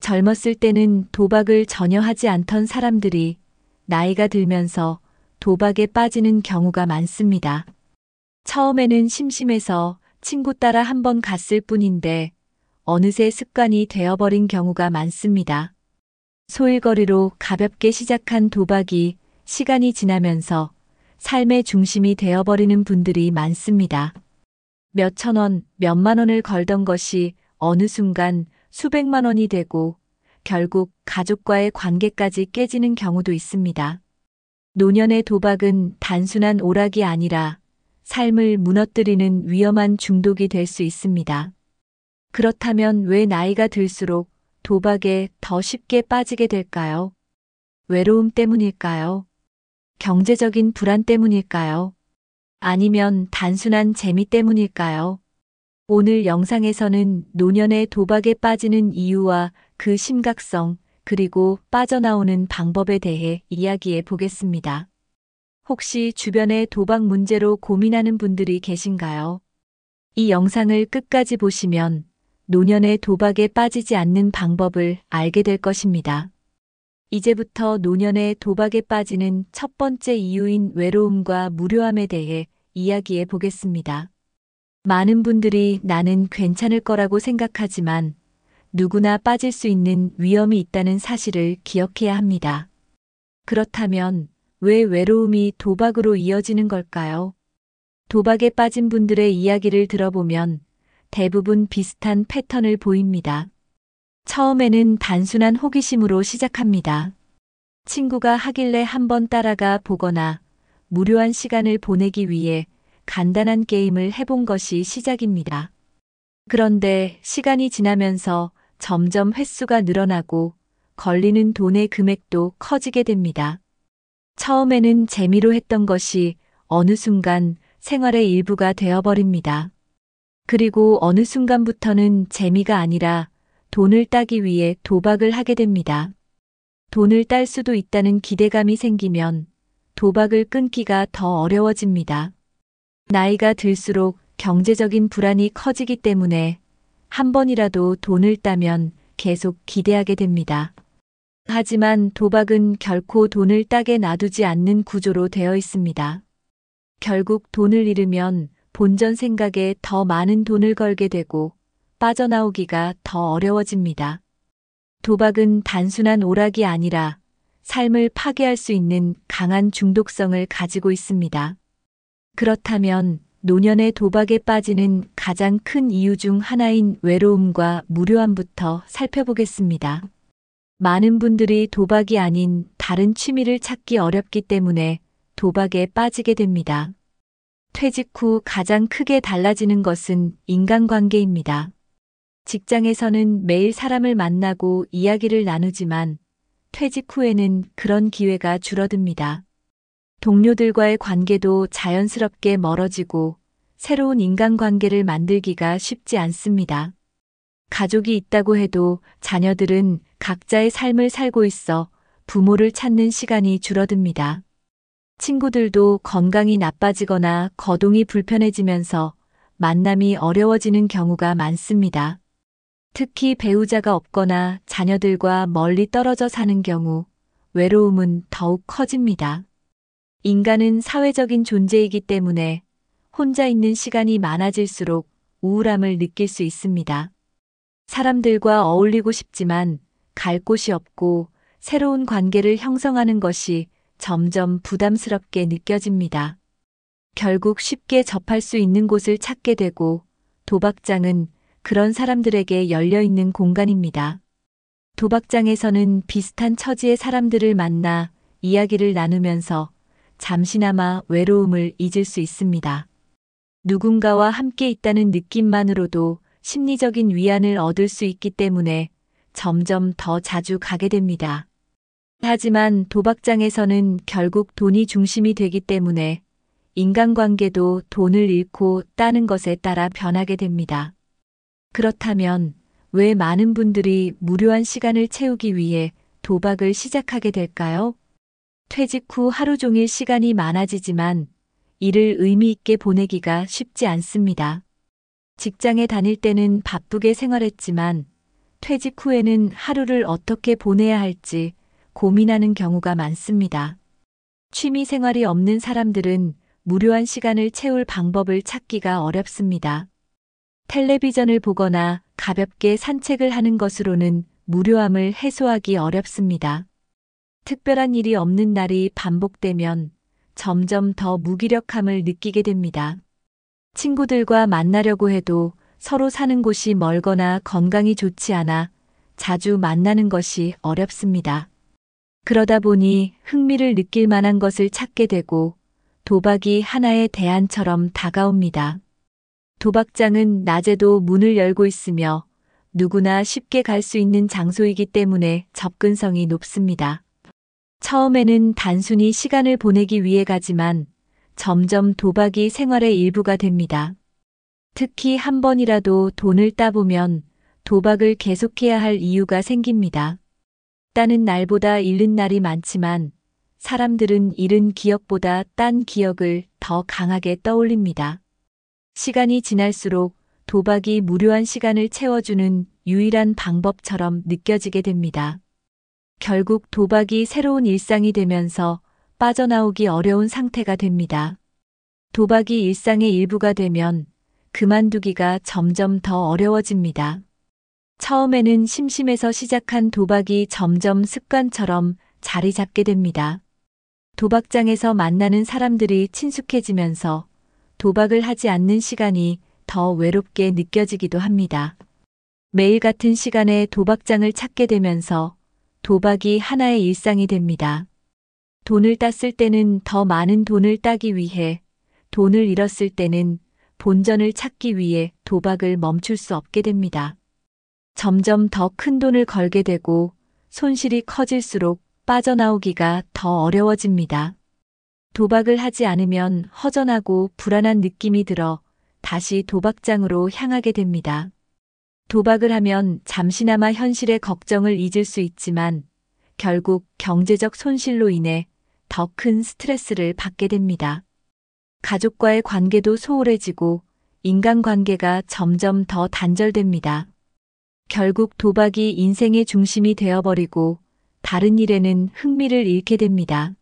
젊었을 때는 도박을 전혀 하지 않던 사람들이 나이가 들면서 도박에 빠지는 경우가 많습니다. 처음에는 심심해서 친구 따라 한번 갔을 뿐인데 어느새 습관이 되어버린 경우가 많습니다. 소일거리로 가볍게 시작한 도박이 시간이 지나면서 삶의 중심이 되어버리는 분들이 많습니다. 몇천 원, 몇만 원을 걸던 것이 어느 순간 수백만 원이 되고 결국 가족과의 관계까지 깨지는 경우도 있습니다. 노년의 도박은 단순한 오락이 아니라 삶을 무너뜨리는 위험한 중독이 될 수 있습니다. 그렇다면 왜 나이가 들수록 도박에 더 쉽게 빠지게 될까요? 외로움 때문일까요? 경제적인 불안 때문일까요? 아니면 단순한 재미 때문일까요? 오늘 영상에서는 노년의 도박에 빠지는 이유와 그 심각성, 그리고 빠져나오는 방법에 대해 이야기해 보겠습니다. 혹시 주변에 도박 문제로 고민하는 분들이 계신가요? 이 영상을 끝까지 보시면 노년의 도박에 빠지지 않는 방법을 알게 될 것입니다. 이제부터 노년의 도박에 빠지는 첫 번째 이유인 외로움과 무료함에 대해 이야기해 보겠습니다. 많은 분들이 나는 괜찮을 거라고 생각하지만 누구나 빠질 수 있는 위험이 있다는 사실을 기억해야 합니다. 그렇다면 왜 외로움이 도박으로 이어지는 걸까요? 도박에 빠진 분들의 이야기를 들어보면 대부분 비슷한 패턴을 보입니다. 처음에는 단순한 호기심으로 시작합니다. 친구가 하길래 한번 따라가 보거나 무료한 시간을 보내기 위해 간단한 게임을 해본 것이 시작입니다. 그런데 시간이 지나면서 점점 횟수가 늘어나고 걸리는 돈의 금액도 커지게 됩니다. 처음에는 재미로 했던 것이 어느 순간 생활의 일부가 되어버립니다. 그리고 어느 순간부터는 재미가 아니라 돈을 따기 위해 도박을 하게 됩니다. 돈을 딸 수도 있다는 기대감이 생기면 도박을 끊기가 더 어려워집니다. 나이가 들수록 경제적인 불안이 커지기 때문에 한 번이라도 돈을 따면 계속 기대하게 됩니다. 하지만 도박은 결코 돈을 따게 놔두지 않는 구조로 되어 있습니다. 결국 돈을 잃으면 본전 생각에 더 많은 돈을 걸게 되고 빠져나오기가 더 어려워집니다. 도박은 단순한 오락이 아니라 삶을 파괴할 수 있는 강한 중독성을 가지고 있습니다. 그렇다면 노년의 도박에 빠지는 가장 큰 이유 중 하나인 외로움과 무료함부터 살펴보겠습니다. 많은 분들이 도박이 아닌 다른 취미를 찾기 어렵기 때문에 도박에 빠지게 됩니다. 퇴직 후 가장 크게 달라지는 것은 인간관계입니다. 직장에서는 매일 사람을 만나고 이야기를 나누지만 퇴직 후에는 그런 기회가 줄어듭니다. 동료들과의 관계도 자연스럽게 멀어지고 새로운 인간관계를 만들기가 쉽지 않습니다. 가족이 있다고 해도 자녀들은 각자의 삶을 살고 있어 부모를 찾는 시간이 줄어듭니다. 친구들도 건강이 나빠지거나 거동이 불편해지면서 만남이 어려워지는 경우가 많습니다. 특히 배우자가 없거나 자녀들과 멀리 떨어져 사는 경우 외로움은 더욱 커집니다. 인간은 사회적인 존재이기 때문에 혼자 있는 시간이 많아질수록 우울함을 느낄 수 있습니다. 사람들과 어울리고 싶지만 갈 곳이 없고 새로운 관계를 형성하는 것이 점점 부담스럽게 느껴집니다. 결국 쉽게 접할 수 있는 곳을 찾게 되고 도박장은 그런 사람들에게 열려있는 공간입니다. 도박장에서는 비슷한 처지의 사람들을 만나 이야기를 나누면서 잠시나마 외로움을 잊을 수 있습니다. 누군가와 함께 있다는 느낌만으로도 심리적인 위안을 얻을 수 있기 때문에 점점 더 자주 가게 됩니다. 하지만 도박장에서는 결국 돈이 중심이 되기 때문에 인간관계도 돈을 잃고 따는 것에 따라 변하게 됩니다. 그렇다면 왜 많은 분들이 무료한 시간을 채우기 위해 도박을 시작하게 될까요? 퇴직 후 하루 종일 시간이 많아지지만 이를 의미 있게 보내기가 쉽지 않습니다. 직장에 다닐 때는 바쁘게 생활했지만 퇴직 후에는 하루를 어떻게 보내야 할지 고민하는 경우가 많습니다. 취미 생활이 없는 사람들은 무료한 시간을 채울 방법을 찾기가 어렵습니다. 텔레비전을 보거나 가볍게 산책을 하는 것으로는 무료함을 해소하기 어렵습니다. 특별한 일이 없는 날이 반복되면 점점 더 무기력함을 느끼게 됩니다. 친구들과 만나려고 해도 서로 사는 곳이 멀거나 건강이 좋지 않아 자주 만나는 것이 어렵습니다. 그러다 보니 흥미를 느낄 만한 것을 찾게 되고 도박이 하나의 대안처럼 다가옵니다. 도박장은 낮에도 문을 열고 있으며 누구나 쉽게 갈 수 있는 장소이기 때문에 접근성이 높습니다. 처음에는 단순히 시간을 보내기 위해 가지만 점점 도박이 생활의 일부가 됩니다. 특히 한 번이라도 돈을 따보면 도박을 계속해야 할 이유가 생깁니다. 따는 날보다 잃는 날이 많지만 사람들은 잃은 기억보다 딴 기억을 더 강하게 떠올립니다. 시간이 지날수록 도박이 무료한 시간을 채워주는 유일한 방법처럼 느껴지게 됩니다. 결국 도박이 새로운 일상이 되면서 빠져나오기 어려운 상태가 됩니다. 도박이 일상의 일부가 되면 그만두기가 점점 더 어려워집니다. 처음에는 심심해서 시작한 도박이 점점 습관처럼 자리 잡게 됩니다. 도박장에서 만나는 사람들이 친숙해지면서 도박을 하지 않는 시간이 더 외롭게 느껴지기도 합니다. 매일 같은 시간에 도박장을 찾게 되면서 도박이 하나의 일상이 됩니다. 돈을 땄을 때는 더 많은 돈을 따기 위해, 돈을 잃었을 때는 본전을 찾기 위해 도박을 멈출 수 없게 됩니다. 점점 더 큰 돈을 걸게 되고 손실이 커질수록 빠져나오기가 더 어려워집니다. 도박을 하지 않으면 허전하고 불안한 느낌이 들어 다시 도박장으로 향하게 됩니다. 도박을 하면 잠시나마 현실의 걱정을 잊을 수 있지만 결국 경제적 손실로 인해 더 큰 스트레스를 받게 됩니다. 가족과의 관계도 소홀해지고 인간관계가 점점 더 단절됩니다. 결국 도박이 인생의 중심이 되어버리고 다른 일에는 흥미를 잃게 됩니다.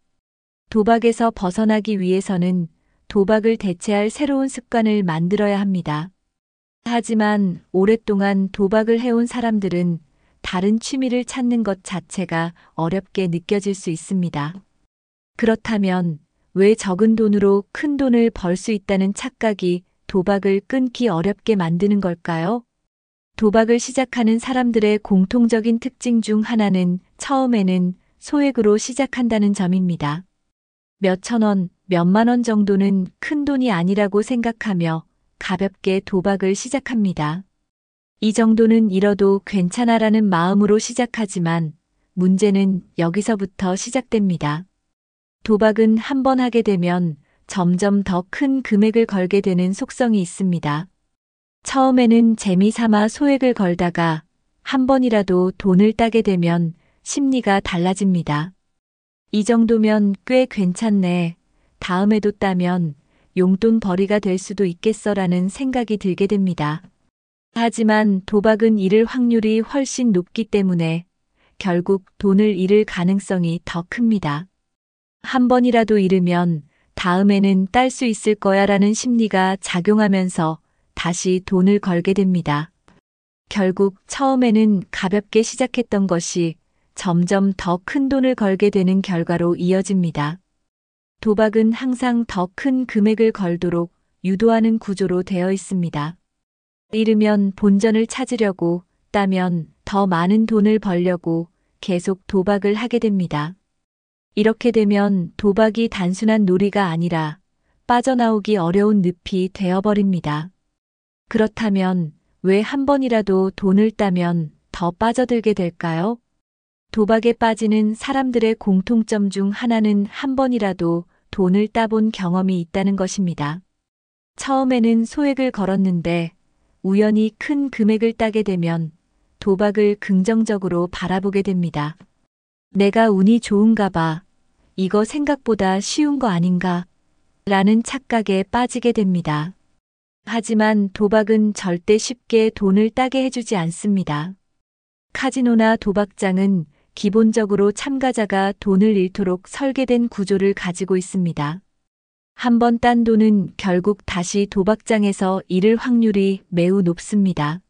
도박에서 벗어나기 위해서는 도박을 대체할 새로운 습관을 만들어야 합니다. 하지만 오랫동안 도박을 해온 사람들은 다른 취미를 찾는 것 자체가 어렵게 느껴질 수 있습니다. 그렇다면 왜 적은 돈으로 큰 돈을 벌 수 있다는 착각이 도박을 끊기 어렵게 만드는 걸까요? 도박을 시작하는 사람들의 공통적인 특징 중 하나는 처음에는 소액으로 시작한다는 점입니다. 몇천 원, 몇만 원 정도는 큰 돈이 아니라고 생각하며 가볍게 도박을 시작합니다. 이 정도는 잃어도 괜찮아라는 마음으로 시작하지만 문제는 여기서부터 시작됩니다. 도박은 한 번 하게 되면 점점 더 큰 금액을 걸게 되는 속성이 있습니다. 처음에는 재미삼아 소액을 걸다가 한 번이라도 돈을 따게 되면 심리가 달라집니다. 이 정도면 꽤 괜찮네. 다음에도 따면 용돈 벌이가 될 수도 있겠어라는 생각이 들게 됩니다. 하지만 도박은 잃을 확률이 훨씬 높기 때문에 결국 돈을 잃을 가능성이 더 큽니다. 한 번이라도 잃으면 다음에는 딸 수 있을 거야라는 심리가 작용하면서 다시 돈을 걸게 됩니다. 결국 처음에는 가볍게 시작했던 것이 점점 더 큰 돈을 걸게 되는 결과로 이어집니다. 도박은 항상 더 큰 금액을 걸도록 유도하는 구조로 되어 있습니다. 잃으면 본전을 찾으려고, 따면 더 많은 돈을 벌려고 계속 도박을 하게 됩니다. 이렇게 되면 도박이 단순한 놀이가 아니라 빠져나오기 어려운 늪이 되어버립니다. 그렇다면 왜 한 번이라도 돈을 따면 더 빠져들게 될까요? 도박에 빠지는 사람들의 공통점 중 하나는 한 번이라도 돈을 따본 경험이 있다는 것입니다. 처음에는 소액을 걸었는데 우연히 큰 금액을 따게 되면 도박을 긍정적으로 바라보게 됩니다. 내가 운이 좋은가 봐. 이거 생각보다 쉬운 거 아닌가? 라는 착각에 빠지게 됩니다. 하지만 도박은 절대 쉽게 돈을 따게 해주지 않습니다. 카지노나 도박장은 기본적으로 참가자가 돈을 잃도록 설계된 구조를 가지고 있습니다. 한번 딴 돈은 결국 다시 도박장에서 잃을 확률이 매우 높습니다.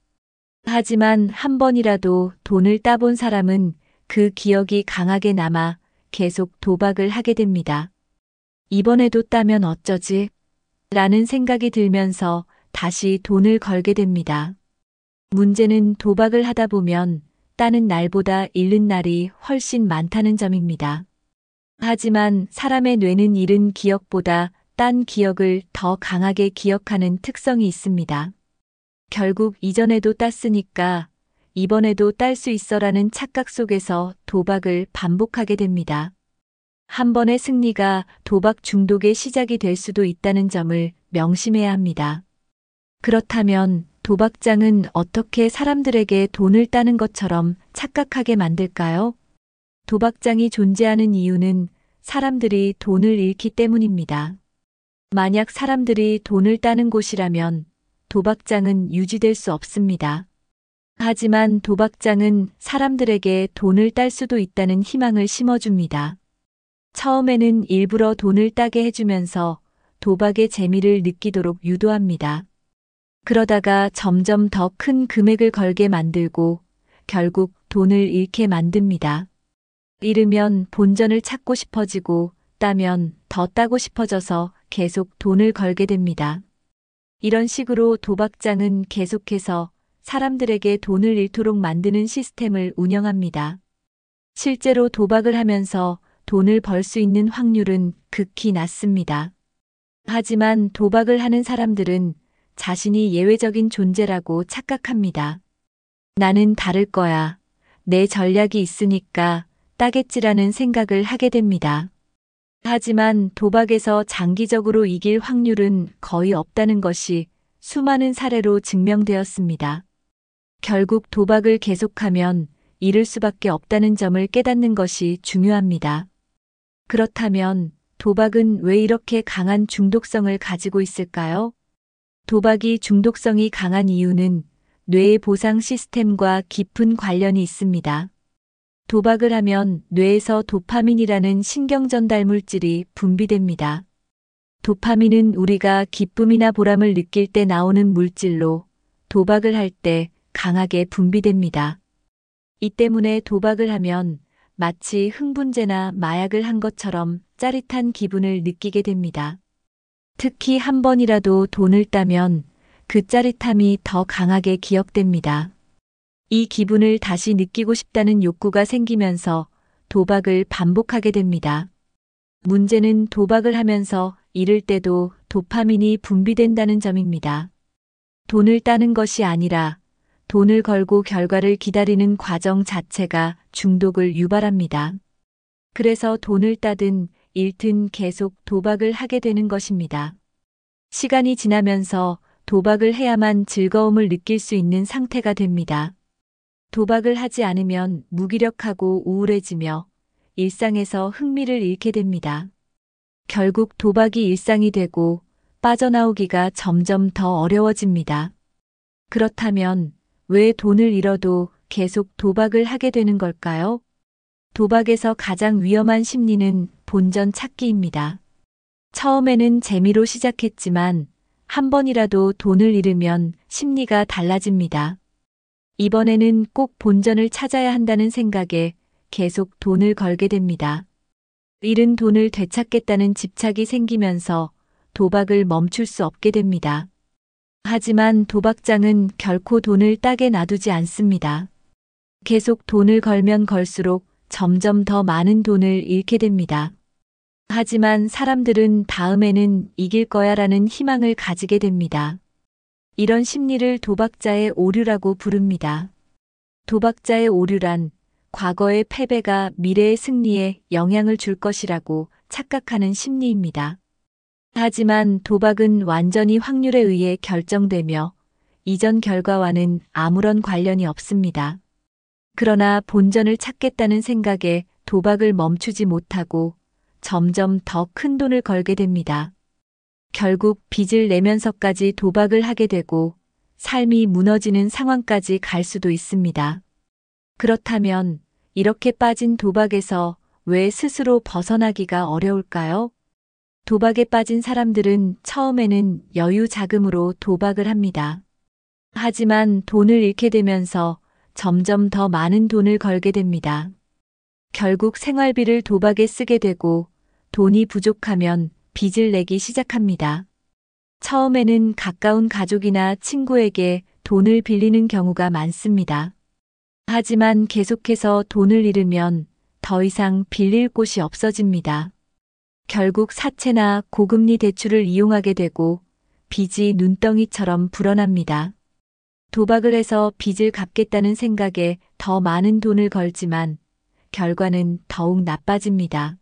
하지만 한 번이라도 돈을 따본 사람은 그 기억이 강하게 남아 계속 도박을 하게 됩니다. 이번에도 따면 어쩌지? 라는 생각이 들면서 다시 돈을 걸게 됩니다. 문제는 도박을 하다 보면 따는 날보다 잃는 날이 훨씬 많다는 점입니다. 하지만 사람의 뇌는 잃은 기억보다 딴 기억을 더 강하게 기억하는 특성이 있습니다. 결국 이전에도 땄으니까 이번에도 딸 수 있어라는 착각 속에서 도박을 반복하게 됩니다. 한 번의 승리가 도박 중독의 시작이 될 수도 있다는 점을 명심해야 합니다. 그렇다면 도박장은 어떻게 사람들에게 돈을 따는 것처럼 착각하게 만들까요? 도박장이 존재하는 이유는 사람들이 돈을 잃기 때문입니다. 만약 사람들이 돈을 따는 곳이라면 도박장은 유지될 수 없습니다. 하지만 도박장은 사람들에게 돈을 딸 수도 있다는 희망을 심어줍니다. 처음에는 일부러 돈을 따게 해주면서 도박의 재미를 느끼도록 유도합니다. 그러다가 점점 더 큰 금액을 걸게 만들고 결국 돈을 잃게 만듭니다. 잃으면 본전을 찾고 싶어지고 따면 더 따고 싶어져서 계속 돈을 걸게 됩니다. 이런 식으로 도박장은 계속해서 사람들에게 돈을 잃도록 만드는 시스템을 운영합니다. 실제로 도박을 하면서 돈을 벌 수 있는 확률은 극히 낮습니다. 하지만 도박을 하는 사람들은 자신이 예외적인 존재라고 착각합니다. 나는 다를 거야. 내 전략이 있으니까 따겠지라는 생각을 하게 됩니다. 하지만 도박에서 장기적으로 이길 확률은 거의 없다는 것이 수많은 사례로 증명되었습니다. 결국 도박을 계속하면 잃을 수밖에 없다는 점을 깨닫는 것이 중요합니다. 그렇다면 도박은 왜 이렇게 강한 중독성을 가지고 있을까요? 도박이 중독성이 강한 이유는 뇌의 보상 시스템과 깊은 관련이 있습니다. 도박을 하면 뇌에서 도파민이라는 신경 전달 물질이 분비됩니다. 도파민은 우리가 기쁨이나 보람을 느낄 때 나오는 물질로 도박을 할 때 강하게 분비됩니다. 이 때문에 도박을 하면 마치 흥분제나 마약을 한 것처럼 짜릿한 기분을 느끼게 됩니다. 특히 한 번이라도 돈을 따면 그 짜릿함이 더 강하게 기억됩니다. 이 기분을 다시 느끼고 싶다는 욕구가 생기면서 도박을 반복하게 됩니다. 문제는 도박을 하면서 잃을 때도 도파민이 분비된다는 점입니다. 돈을 따는 것이 아니라 돈을 걸고 결과를 기다리는 과정 자체가 중독을 유발합니다. 그래서 돈을 따든 잃든 계속 도박을 하게 되는 것입니다. 시간이 지나면서 도박을 해야만 즐거움을 느낄 수 있는 상태가 됩니다. 도박을 하지 않으면 무기력하고 우울해지며 일상에서 흥미를 잃게 됩니다. 결국 도박이 일상이 되고 빠져나오기가 점점 더 어려워집니다. 그렇다면 왜 돈을 잃어도 계속 도박을 하게 되는 걸까요? 도박에서 가장 위험한 심리는 본전 찾기입니다. 처음에는 재미로 시작했지만 한 번이라도 돈을 잃으면 심리가 달라집니다. 이번에는 꼭 본전을 찾아야 한다는 생각에 계속 돈을 걸게 됩니다. 잃은 돈을 되찾겠다는 집착이 생기면서 도박을 멈출 수 없게 됩니다. 하지만 도박장은 결코 돈을 따게 놔두지 않습니다. 계속 돈을 걸면 걸수록 점점 더 많은 돈을 잃게 됩니다. 하지만 사람들은 다음에는 이길 거야라는 희망을 가지게 됩니다. 이런 심리를 도박자의 오류라고 부릅니다. 도박자의 오류란 과거의 패배가 미래의 승리에 영향을 줄 것이라고 착각하는 심리입니다. 하지만 도박은 완전히 확률에 의해 결정되며 이전 결과와는 아무런 관련이 없습니다. 그러나 본전을 찾겠다는 생각에 도박을 멈추지 못하고 점점 더 큰 돈을 걸게 됩니다. 결국 빚을 내면서까지 도박을 하게 되고 삶이 무너지는 상황까지 갈 수도 있습니다. 그렇다면 이렇게 빠진 도박에서 왜 스스로 벗어나기가 어려울까요? 도박에 빠진 사람들은 처음에는 여유 자금으로 도박을 합니다. 하지만 돈을 잃게 되면서 점점 더 많은 돈을 걸게 됩니다. 결국 생활비를 도박에 쓰게 되고 돈이 부족하면 빚을 내기 시작합니다. 처음에는 가까운 가족이나 친구에게 돈을 빌리는 경우가 많습니다. 하지만 계속해서 돈을 잃으면 더 이상 빌릴 곳이 없어집니다. 결국 사채나 고금리 대출을 이용하게 되고 빚이 눈덩이처럼 불어납니다. 도박을 해서 빚을 갚겠다는 생각에 더 많은 돈을 걸지만 결과는 더욱 나빠집니다.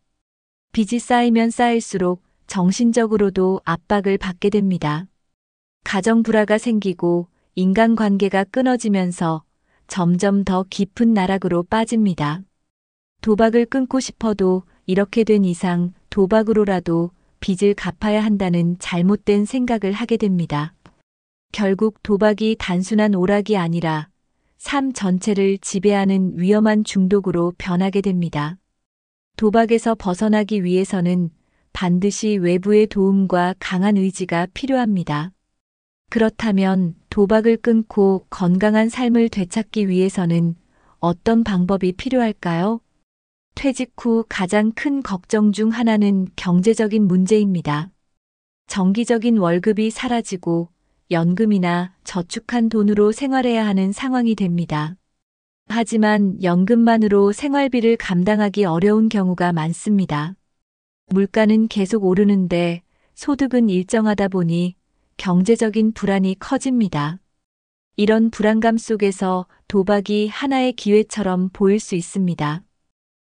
빚이 쌓이면 쌓일수록 정신적으로도 압박을 받게 됩니다. 가정 불화가 생기고 인간관계가 끊어지면서 점점 더 깊은 나락으로 빠집니다. 도박을 끊고 싶어도 이렇게 된 이상 도박으로라도 빚을 갚아야 한다는 잘못된 생각을 하게 됩니다. 결국 도박이 단순한 오락이 아니라 삶 전체를 지배하는 위험한 중독으로 변하게 됩니다. 도박에서 벗어나기 위해서는 반드시 외부의 도움과 강한 의지가 필요합니다. 그렇다면 도박을 끊고 건강한 삶을 되찾기 위해서는 어떤 방법이 필요할까요? 퇴직 후 가장 큰 걱정 중 하나는 경제적인 문제입니다. 정기적인 월급이 사라지고 연금이나 저축한 돈으로 생활해야 하는 상황이 됩니다. 하지만 연금만으로 생활비를 감당하기 어려운 경우가 많습니다. 물가는 계속 오르는데 소득은 일정하다 보니 경제적인 불안이 커집니다. 이런 불안감 속에서 도박이 하나의 기회처럼 보일 수 있습니다.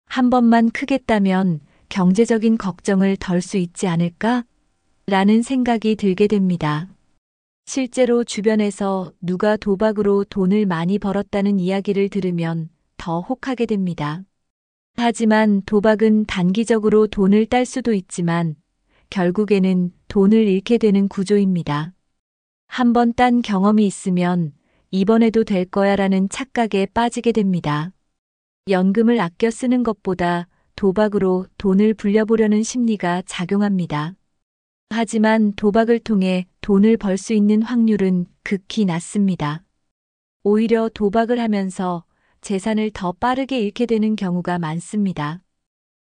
한 번만 크게 따면 경제적인 걱정을 덜 수 있지 않을까? 라는 생각이 들게 됩니다. 실제로 주변에서 누가 도박으로 돈을 많이 벌었다는 이야기를 들으면 더 혹하게 됩니다. 하지만 도박은 단기적으로 돈을 딸 수도 있지만 결국에는 돈을 잃게 되는 구조입니다. 한 번 딴 경험이 있으면 이번에도 될 거야라는 착각에 빠지게 됩니다. 연금을 아껴 쓰는 것보다 도박으로 돈을 불려보려는 심리가 작용합니다. 하지만 도박을 통해 돈을 벌 수 있는 확률은 극히 낮습니다. 오히려 도박을 하면서 재산을 더 빠르게 잃게 되는 경우가 많습니다.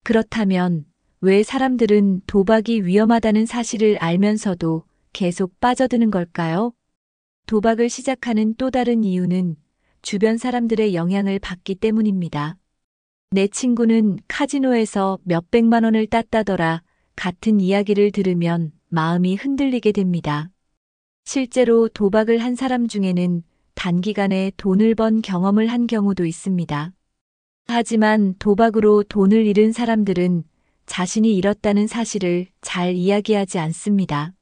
그렇다면 왜 사람들은 도박이 위험하다는 사실을 알면서도 계속 빠져드는 걸까요? 도박을 시작하는 또 다른 이유는 주변 사람들의 영향을 받기 때문입니다. 내 친구는 카지노에서 몇백만 원을 땄다더라 같은 이야기를 들으면 마음이 흔들리게 됩니다. 실제로 도박을 한 사람 중에는 단기간에 돈을 번 경험을 한 경우도 있습니다. 하지만 도박으로 돈을 잃은 사람들은 자신이 잃었다는 사실을 잘 이야기하지 않습니다.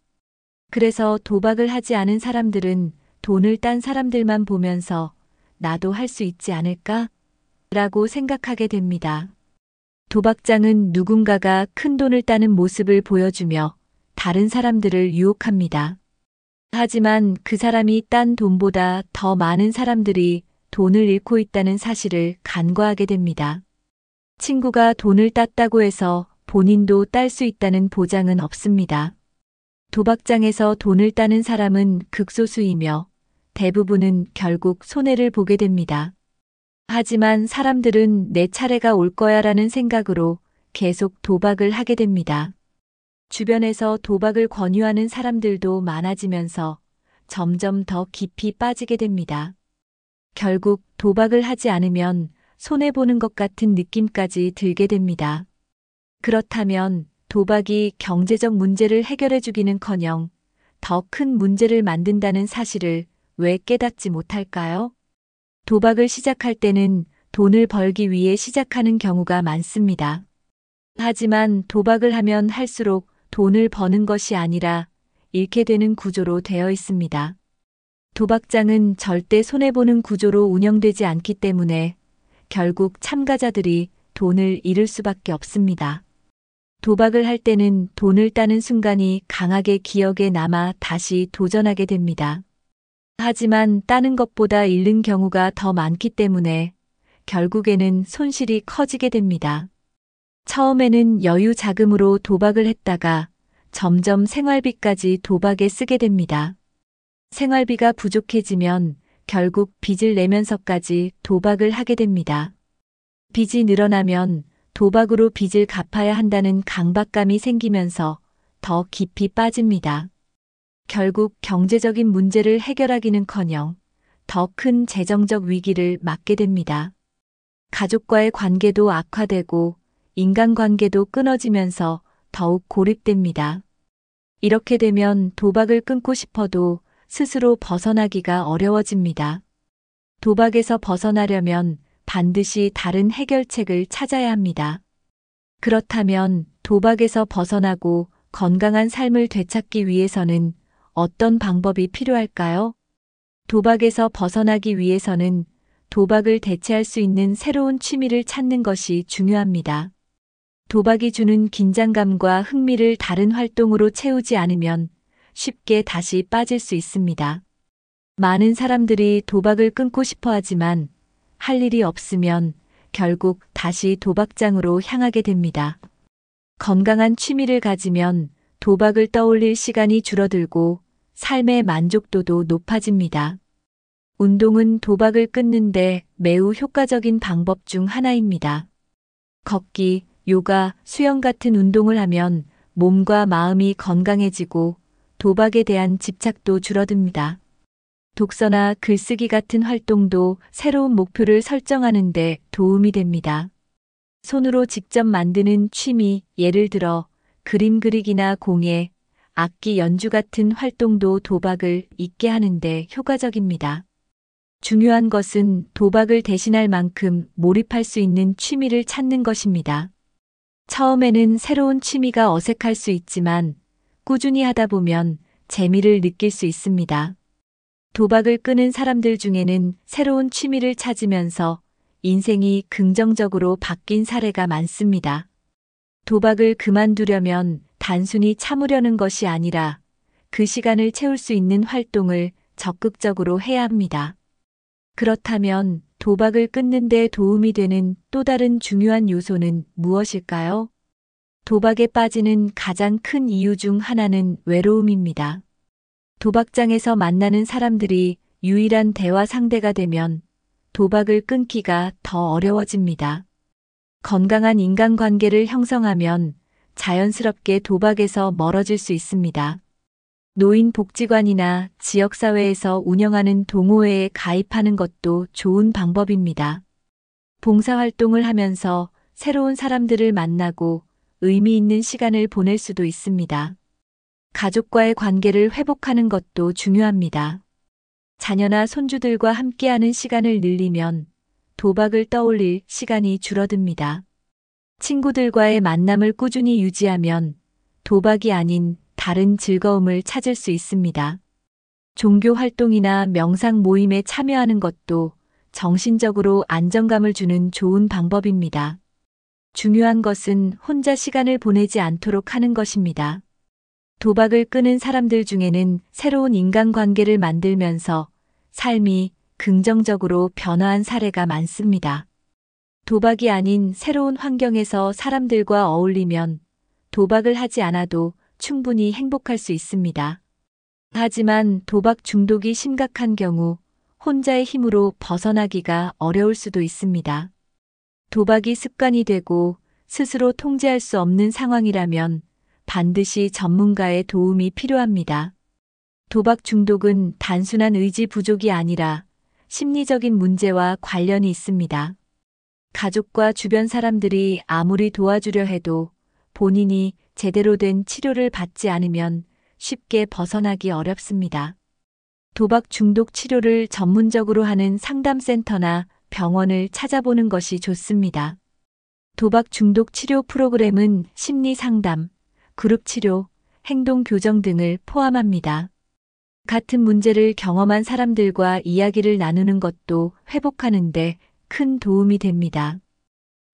그래서 도박을 하지 않은 사람들은 돈을 딴 사람들만 보면서 나도 할 수 있지 않을까? 라고 생각하게 됩니다. 도박장은 누군가가 큰 돈을 따는 모습을 보여주며 다른 사람들을 유혹합니다. 하지만 그 사람이 딴 돈보다 더 많은 사람들이 돈을 잃고 있다는 사실을 간과하게 됩니다. 친구가 돈을 땄다고 해서 본인도 딸 수 있다는 보장은 없습니다. 도박장에서 돈을 따는 사람은 극소수이며 대부분은 결국 손해를 보게 됩니다. 하지만 사람들은 내 차례가 올 거야라는 생각으로 계속 도박을 하게 됩니다. 주변에서 도박을 권유하는 사람들도 많아지면서 점점 더 깊이 빠지게 됩니다. 결국 도박을 하지 않으면 손해보는 것 같은 느낌까지 들게 됩니다. 그렇다면 도박이 경제적 문제를 해결해주기는커녕 더 큰 문제를 만든다는 사실을 왜 깨닫지 못할까요? 도박을 시작할 때는 돈을 벌기 위해 시작하는 경우가 많습니다. 하지만 도박을 하면 할수록 돈을 버는 것이 아니라 잃게 되는 구조로 되어 있습니다. 도박장은 절대 손해보는 구조로 운영되지 않기 때문에 결국 참가자들이 돈을 잃을 수밖에 없습니다. 도박을 할 때는 돈을 따는 순간이 강하게 기억에 남아 다시 도전하게 됩니다. 하지만 따는 것보다 잃는 경우가 더 많기 때문에 결국에는 손실이 커지게 됩니다. 처음에는 여유 자금으로 도박을 했다가 점점 생활비까지 도박에 쓰게 됩니다. 생활비가 부족해지면 결국 빚을 내면서까지 도박을 하게 됩니다. 빚이 늘어나면 도박으로 빚을 갚아야 한다는 강박감이 생기면서 더 깊이 빠집니다. 결국 경제적인 문제를 해결하기는커녕 더 큰 재정적 위기를 맞게 됩니다. 가족과의 관계도 악화되고 인간관계도 끊어지면서 더욱 고립됩니다. 이렇게 되면 도박을 끊고 싶어도 스스로 벗어나기가 어려워집니다. 도박에서 벗어나려면 반드시 다른 해결책을 찾아야 합니다. 그렇다면 도박에서 벗어나고 건강한 삶을 되찾기 위해서는 어떤 방법이 필요할까요? 도박에서 벗어나기 위해서는 도박을 대체할 수 있는 새로운 취미를 찾는 것이 중요합니다. 도박이 주는 긴장감과 흥미를 다른 활동으로 채우지 않으면 쉽게 다시 빠질 수 있습니다. 많은 사람들이 도박을 끊고 싶어 하지만 할 일이 없으면 결국 다시 도박장으로 향하게 됩니다. 건강한 취미를 가지면 도박을 떠올릴 시간이 줄어들고 삶의 만족도도 높아집니다. 운동은 도박을 끊는데 매우 효과적인 방법 중 하나입니다. 걷기, 요가, 수영 같은 운동을 하면 몸과 마음이 건강해지고 도박에 대한 집착도 줄어듭니다. 독서나 글쓰기 같은 활동도 새로운 목표를 설정하는 데 도움이 됩니다. 손으로 직접 만드는 취미, 예를 들어 그림 그리기나 공예, 악기 연주 같은 활동도 도박을 잊게 하는 데 효과적입니다. 중요한 것은 도박을 대신할 만큼 몰입할 수 있는 취미를 찾는 것입니다. 처음에는 새로운 취미가 어색할 수 있지만 꾸준히 하다 보면 재미를 느낄 수 있습니다. 도박을 끄는 사람들 중에는 새로운 취미를 찾으면서 인생이 긍정적으로 바뀐 사례가 많습니다. 도박을 그만두려면 단순히 참으려는 것이 아니라 그 시간을 채울 수 있는 활동을 적극적으로 해야 합니다. 그렇다면 도박을 끊는 데 도움이 되는 또 다른 중요한 요소는 무엇일까요? 도박에 빠지는 가장 큰 이유 중 하나는 외로움입니다. 도박장에서 만나는 사람들이 유일한 대화 상대가 되면 도박을 끊기가 더 어려워집니다. 건강한 인간관계를 형성하면 자연스럽게 도박에서 멀어질 수 있습니다. 노인복지관이나 지역사회에서 운영하는 동호회에 가입하는 것도 좋은 방법입니다. 봉사활동을 하면서 새로운 사람들을 만나고 의미 있는 시간을 보낼 수도 있습니다. 가족과의 관계를 회복하는 것도 중요합니다. 자녀나 손주들과 함께하는 시간을 늘리면 도박을 떠올릴 시간이 줄어듭니다. 친구들과의 만남을 꾸준히 유지하면 도박이 아닌 다른 즐거움을 찾을 수 있습니다. 종교 활동이나 명상 모임에 참여하는 것도 정신적으로 안정감을 주는 좋은 방법입니다. 중요한 것은 혼자 시간을 보내지 않도록 하는 것입니다. 도박을 끄는 사람들 중에는 새로운 인간관계를 만들면서 삶이 긍정적으로 변화한 사례가 많습니다. 도박이 아닌 새로운 환경에서 사람들과 어울리면 도박을 하지 않아도 충분히 행복할 수 있습니다. 하지만 도박 중독이 심각한 경우 혼자의 힘으로 벗어나기가 어려울 수도 있습니다. 도박이 습관이 되고 스스로 통제할 수 없는 상황이라면 반드시 전문가의 도움이 필요합니다. 도박 중독은 단순한 의지 부족이 아니라 심리적인 문제와 관련이 있습니다. 가족과 주변 사람들이 아무리 도와주려 해도 본인이 제대로 된 치료를 받지 않으면 쉽게 벗어나기 어렵습니다. 도박 중독 치료를 전문적으로 하는 상담센터나 병원을 찾아보는 것이 좋습니다. 도박 중독 치료 프로그램은 심리 상담, 그룹 치료, 행동 교정 등을 포함합니다. 같은 문제를 경험한 사람들과 이야기를 나누는 것도 회복하는 데 큰 도움이 됩니다.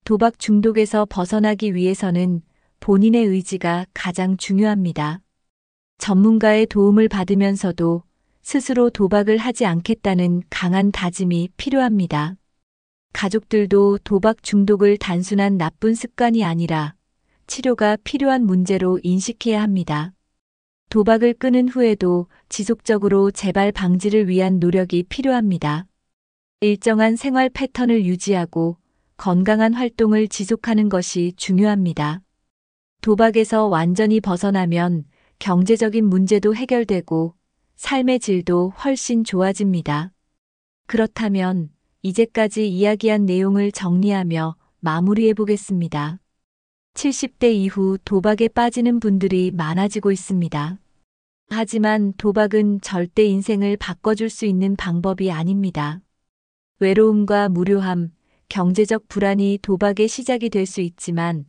도박 중독에서 벗어나기 위해서는 본인의 의지가 가장 중요합니다. 전문가의 도움을 받으면서도 스스로 도박을 하지 않겠다는 강한 다짐이 필요합니다. 가족들도 도박 중독을 단순한 나쁜 습관이 아니라 치료가 필요한 문제로 인식해야 합니다. 도박을 끊은 후에도 지속적으로 재발 방지를 위한 노력이 필요합니다. 일정한 생활 패턴을 유지하고 건강한 활동을 지속하는 것이 중요합니다. 도박에서 완전히 벗어나면 경제적인 문제도 해결되고 삶의 질도 훨씬 좋아집니다. 그렇다면 이제까지 이야기한 내용을 정리하며 마무리해 보겠습니다. 70대 이후 도박에 빠지는 분들이 많아지고 있습니다. 하지만 도박은 절대 인생을 바꿔줄 수 있는 방법이 아닙니다. 외로움과 무료함, 경제적 불안이 도박의 시작이 될 수 있지만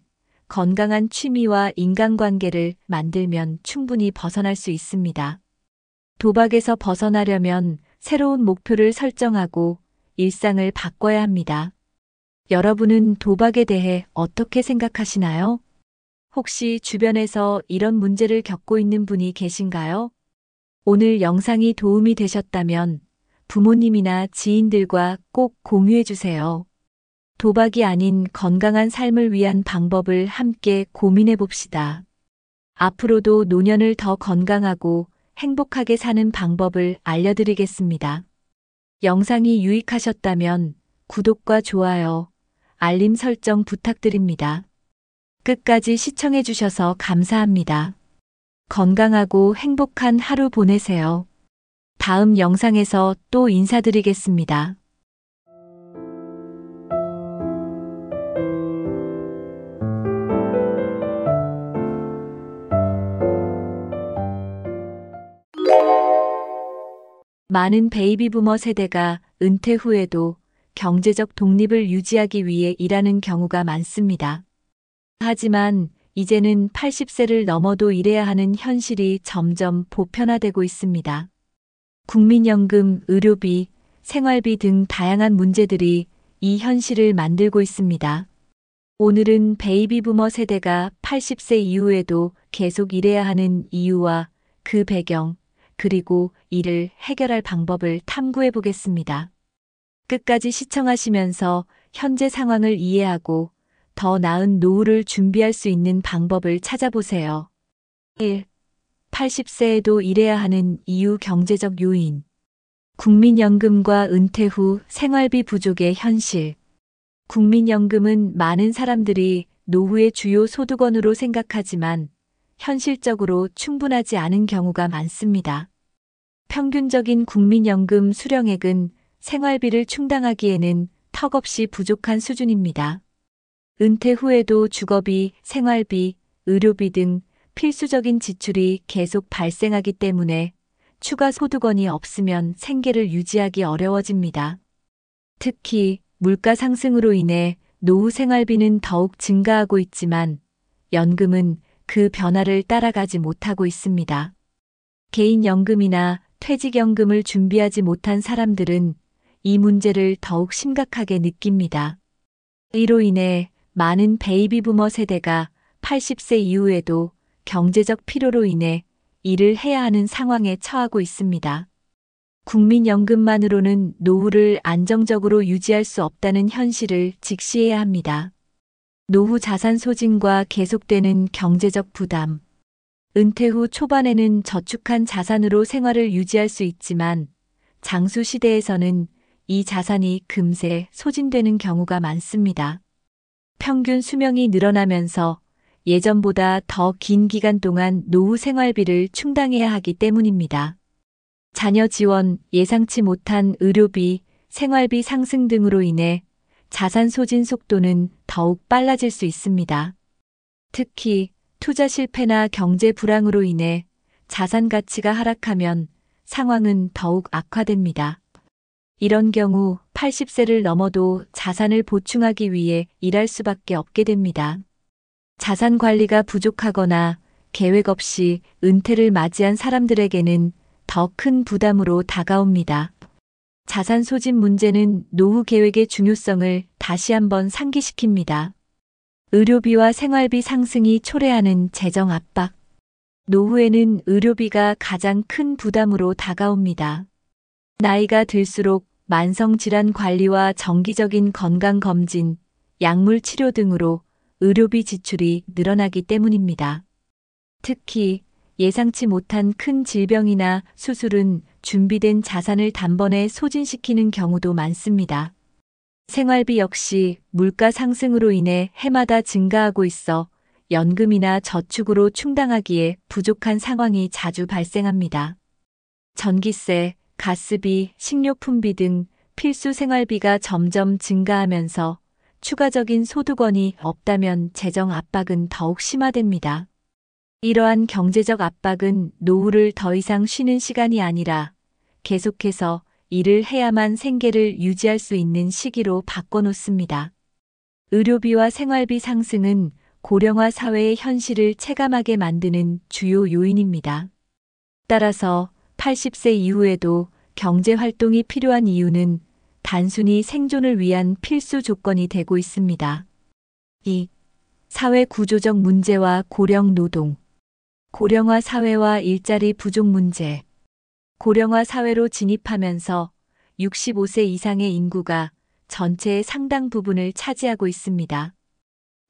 건강한 취미와 인간관계를 만들면 충분히 벗어날 수 있습니다. 도박에서 벗어나려면 새로운 목표를 설정하고 일상을 바꿔야 합니다. 여러분은 도박에 대해 어떻게 생각하시나요? 혹시 주변에서 이런 문제를 겪고 있는 분이 계신가요? 오늘 영상이 도움이 되셨다면 부모님이나 지인들과 꼭 공유해 주세요. 도박이 아닌 건강한 삶을 위한 방법을 함께 고민해 봅시다. 앞으로도 노년을 더 건강하고 행복하게 사는 방법을 알려드리겠습니다. 영상이 유익하셨다면 구독과 좋아요, 알림 설정 부탁드립니다. 끝까지 시청해 주셔서 감사합니다. 건강하고 행복한 하루 보내세요. 다음 영상에서 또 인사드리겠습니다. 많은 베이비부머 세대가 은퇴 후에도 경제적 독립을 유지하기 위해 일하는 경우가 많습니다. 하지만 이제는 80세를 넘어도 일해야 하는 현실이 점점 보편화되고 있습니다. 국민연금, 의료비, 생활비 등 다양한 문제들이 이 현실을 만들고 있습니다. 오늘은 베이비부머 세대가 80세 이후에도 계속 일해야 하는 이유와 그 배경, 그리고 이를 해결할 방법을 탐구해 보겠습니다. 끝까지 시청하시면서 현재 상황을 이해하고 더 나은 노후를 준비할 수 있는 방법을 찾아보세요. 1. 80세에도 일해야 하는 이유 경제적 요인. 국민연금과 은퇴 후 생활비 부족의 현실. 국민연금은 많은 사람들이 노후의 주요 소득원으로 생각하지만 현실적으로 충분하지 않은 경우가 많습니다. 평균적인 국민연금 수령액은 생활비를 충당하기에는 턱없이 부족한 수준입니다. 은퇴 후에도 주거비, 생활비, 의료비 등 필수적인 지출이 계속 발생하기 때문에 추가 소득원이 없으면 생계를 유지하기 어려워집니다. 특히 물가 상승으로 인해 노후 생활비는 더욱 증가하고 있지만 연금은 그 변화를 따라가지 못하고 있습니다. 개인연금이나 퇴직연금을 준비하지 못한 사람들은 이 문제를 더욱 심각하게 느낍니다. 이로 인해 많은 베이비부머 세대가 80세 이후에도 경제적 필요로 인해 일을 해야 하는 상황에 처하고 있습니다. 국민연금만으로는 노후를 안정적으로 유지할 수 없다는 현실을 직시해야 합니다. 노후 자산 소진과 계속되는 경제적 부담. 은퇴 후 초반에는 저축한 자산으로 생활을 유지할 수 있지만 장수 시대에서는 이 자산이 금세 소진되는 경우가 많습니다. 평균 수명이 늘어나면서 예전보다 더 긴 기간 동안 노후 생활비를 충당해야 하기 때문입니다. 자녀 지원, 예상치 못한 의료비, 생활비 상승 등으로 인해 자산 소진 속도는 더욱 빨라질 수 있습니다. 특히 투자 실패나 경제 불황으로 인해 자산 가치가 하락하면 상황은 더욱 악화됩니다. 이런 경우 80세를 넘어도 자산을 보충하기 위해 일할 수밖에 없게 됩니다. 자산 관리가 부족하거나 계획 없이 은퇴를 맞이한 사람들에게는 더 큰 부담으로 다가옵니다. 자산 소진 문제는 노후 계획의 중요성을 다시 한번 상기시킵니다. 의료비와 생활비 상승이 초래하는 재정 압박. 노후에는 의료비가 가장 큰 부담으로 다가옵니다. 나이가 들수록 만성질환 관리와 정기적인 건강검진, 약물 치료 등으로 의료비 지출이 늘어나기 때문입니다. 특히 예상치 못한 큰 질병이나 수술은 준비된 자산을 단번에 소진시키는 경우도 많습니다. 생활비 역시 물가 상승으로 인해 해마다 증가하고 있어 연금이나 저축으로 충당하기에 부족한 상황이 자주 발생합니다. 전기세, 가스비, 식료품비 등 필수 생활비가 점점 증가하면서 추가적인 소득원이 없다면 재정 압박은 더욱 심화됩니다. 이러한 경제적 압박은 노후를 더 이상 쉬는 시간이 아니라 계속해서 일을 해야만 생계를 유지할 수 있는 시기로 바꿔놓습니다. 의료비와 생활비 상승은 고령화 사회의 현실을 체감하게 만드는 주요 요인입니다. 따라서 80세 이후에도 경제 활동이 필요한 이유는 단순히 생존을 위한 필수 조건이 되고 있습니다. 2. 사회 구조적 문제와 고령 노동. 고령화 사회와 일자리 부족 문제. 고령화 사회로 진입하면서 65세 이상의 인구가 전체의 상당 부분을 차지하고 있습니다.